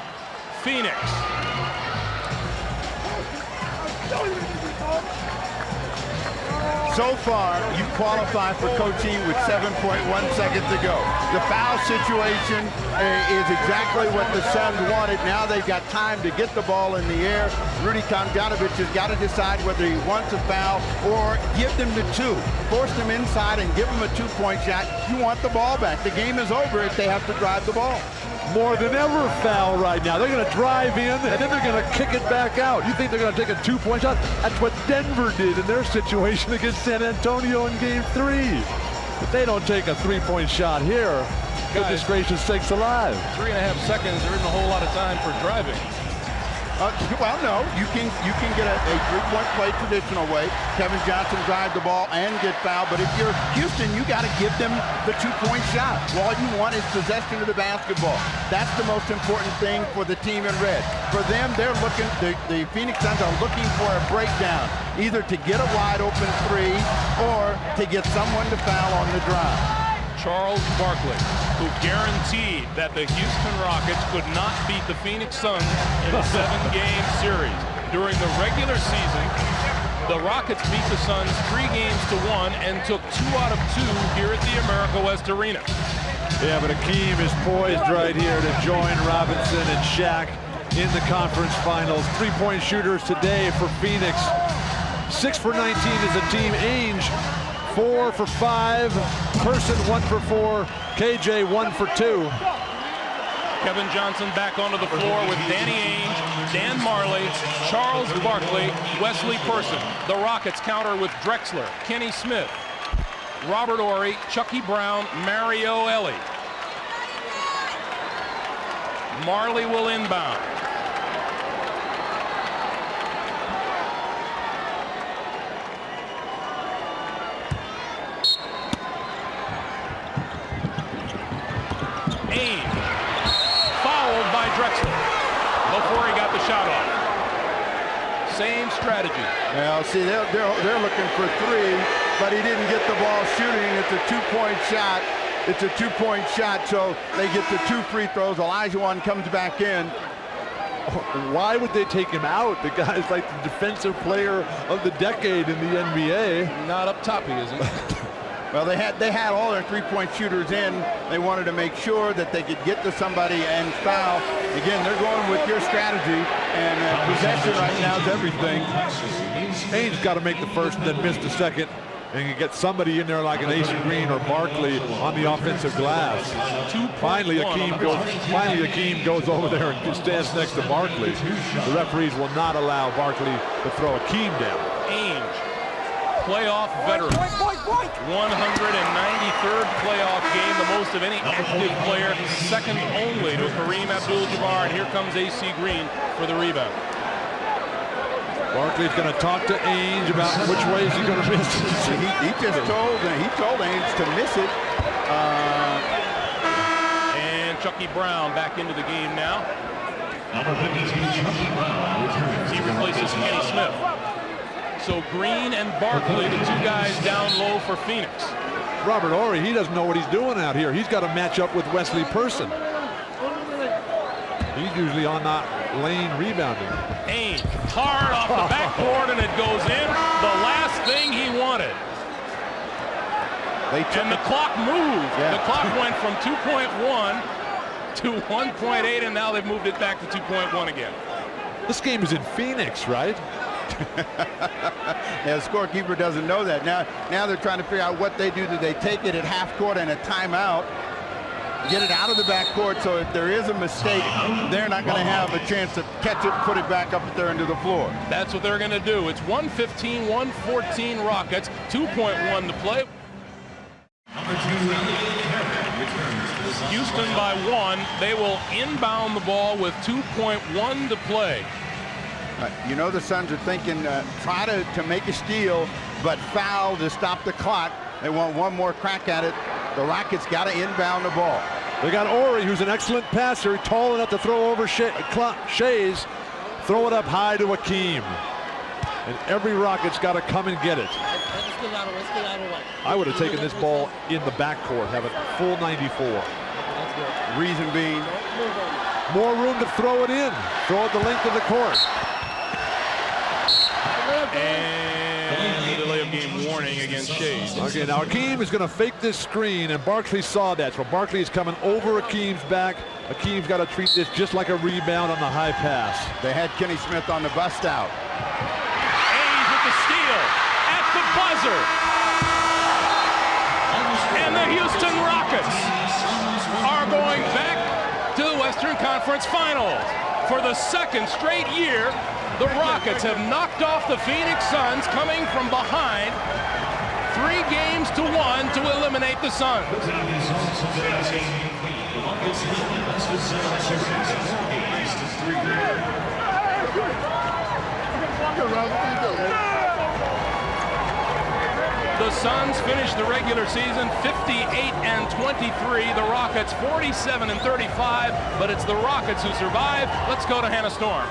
Phoenix. So far, you qualify for coaching with 7.1 seconds to go. The foul situation is exactly what the Suns wanted. Now they've got time to get the ball in the air. Rudy Tomjanovich has got to decide whether he wants a foul or give them the two. Force them inside and give them a two-point shot. You want the ball back. The game is over if they have to drive the ball. More than ever foul right now. They're going to drive in, and then they're going to kick it back out. You think they're going to take a two-point shot? That's what Denver did in their situation against San Antonio in Game 3. If they don't take a three-point shot here, goodness gracious sakes alive. 3.5 seconds. There isn't a whole lot of time for driving. Well, no, you can get a three-point play traditional way. Kevin Johnson drive the ball and get fouled, but if you're Houston, you got to give them the two-point shot. All you want is possession of the basketball. That's the most important thing for the team in red. For them, they're looking. The Phoenix Suns are looking for a breakdown, either to get a wide-open three or to get someone to foul on the drive. Charles Barkley, who guaranteed that the Houston Rockets could not beat the Phoenix Suns in a 7-game series. During the regular season, the Rockets beat the Suns 3-1 and took 2 out of 2 here at the America West Arena. Yeah, but Akeem is poised right here to join Robinson and Shaq in the conference finals. Three-point shooters today for Phoenix. 6 for 19 as a team. Ainge 4 for 5, Person 1 for 4, KJ 1 for 2. Kevin Johnson back onto the floor with Danny Ainge, Dan Marley, Charles Barkley, Wesley Person. The Rockets counter with Drexler, Kenny Smith, Robert Horry, Chucky Brown, Mario Elie. Marley will inbound. Ainge, fouled by Drexler before he got the shot off. Same strategy. Well, see, they're looking for 3, but he didn't get the ball shooting. It's a two-point shot. It's a two-point shot, so they get the 2 free throws. Olajuwon comes back in. Why would they take him out? The guy's like the defensive player of the decade in the NBA. Not up top, he isn't. Well, they had all their three-point shooters in. They wanted to make sure that they could get to somebody and foul. Again, they're going with your strategy, and possession right now is everything. Ainge's got to make the first and then miss the second, and you get somebody in there like an Ace Green or Barkley on the offensive glass. Finally, Akeem goes over there and stands next to Barkley. The referees will not allow Barkley to throw Akeem down. Ainge, playoff veteran, 193rd playoff game, the most of any active player, second only to Kareem Abdul-Jabbar, and here comes AC Green for the rebound. Barkley's going to talk to Ainge about which way is he going to miss it. He told Ainge to miss it. And Chucky Brown back into the game now. Number 52, Chucky Brown. He replaces Kenny Smith. So Green and Barkley, the 2 guys down low for Phoenix. Robert Horry, he doesn't know what he's doing out here. He's got to match up with Wesley Person. He's usually on that lane rebounding. Ainge, hard off the backboard, and it goes in. The last thing he wanted. And the clock moved. Yeah. The clock went from 2.1 to 1.8, and now they've moved it back to 2.1 again. This game is in Phoenix, right? Yeah, the scorekeeper doesn't know that. Now they're trying to figure out what they do. Do they take it at half court and a timeout? Get it out of the backcourt, so if there is a mistake, they're not going to have a chance to catch it, put it back up there into the floor. That's what they're going to do. It's 115, 114 Rockets, 2.1 to play. Houston by 1. They will inbound the ball with 2.1 to play. You know the Suns are thinking, try to make a steal, but foul to stop the clock. They want one more crack at it. The Rockets got to inbound the ball. They got Horry, who's an excellent passer, tall enough to throw over Shays. Throw it up high to Akeem. And every Rocket's got to come and get it. I would have taken this ball in the backcourt, have it full 94. Reason being? More room to throw it in. Throw it the length of the court. And the delay of post-game warning against Shades. Okay, now Akeem is going to fake this screen, and Barkley saw that. So Barkley is coming over Akeem's back. Akeem's got to treat this just like a rebound on the high pass. They had Kenny Smith on the bust out. Hayes with the steal at the buzzer. And the Houston Rockets are going back to the Western Conference Finals. For the second straight year, the Rockets have knocked off the Phoenix Suns coming from behind 3 games to 1 to eliminate the Suns. The Suns finished the regular season 58-23. The Rockets 47-35, but it's the Rockets who survive. Let's go to Hannah Storm.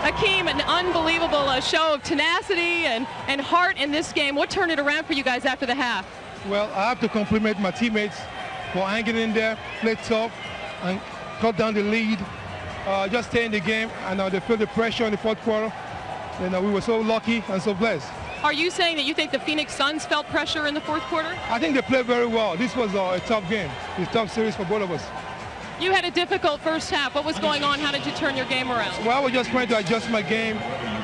Akeem, an unbelievable show of tenacity and heart in this game. What turned it around for you guys after the half? Well, I have to compliment my teammates for hanging in there, play tough, and cut down the lead. Just stay in the game, and they feel the pressure in the fourth quarter. We were so lucky and so blessed. Are you saying that you think the Phoenix Suns felt pressure in the fourth quarter? I think they played very well. This was a tough game. It's a tough series for both of us. You had a difficult first half. What was going on? How did you turn your game around? Well, I was just trying to adjust my game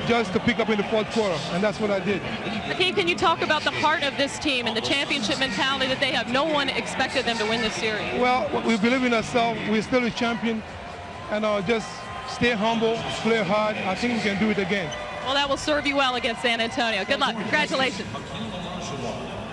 just to pick up in the fourth quarter, and that's what I did. Akeem, can you talk about the heart of this team and the championship mentality that they have? No one expected them to win this series. Well, we believe in ourselves. We're still a champion, and just stay humble, play hard. I think we can do it again. Well, that will serve you well against San Antonio. Good luck. Congratulations.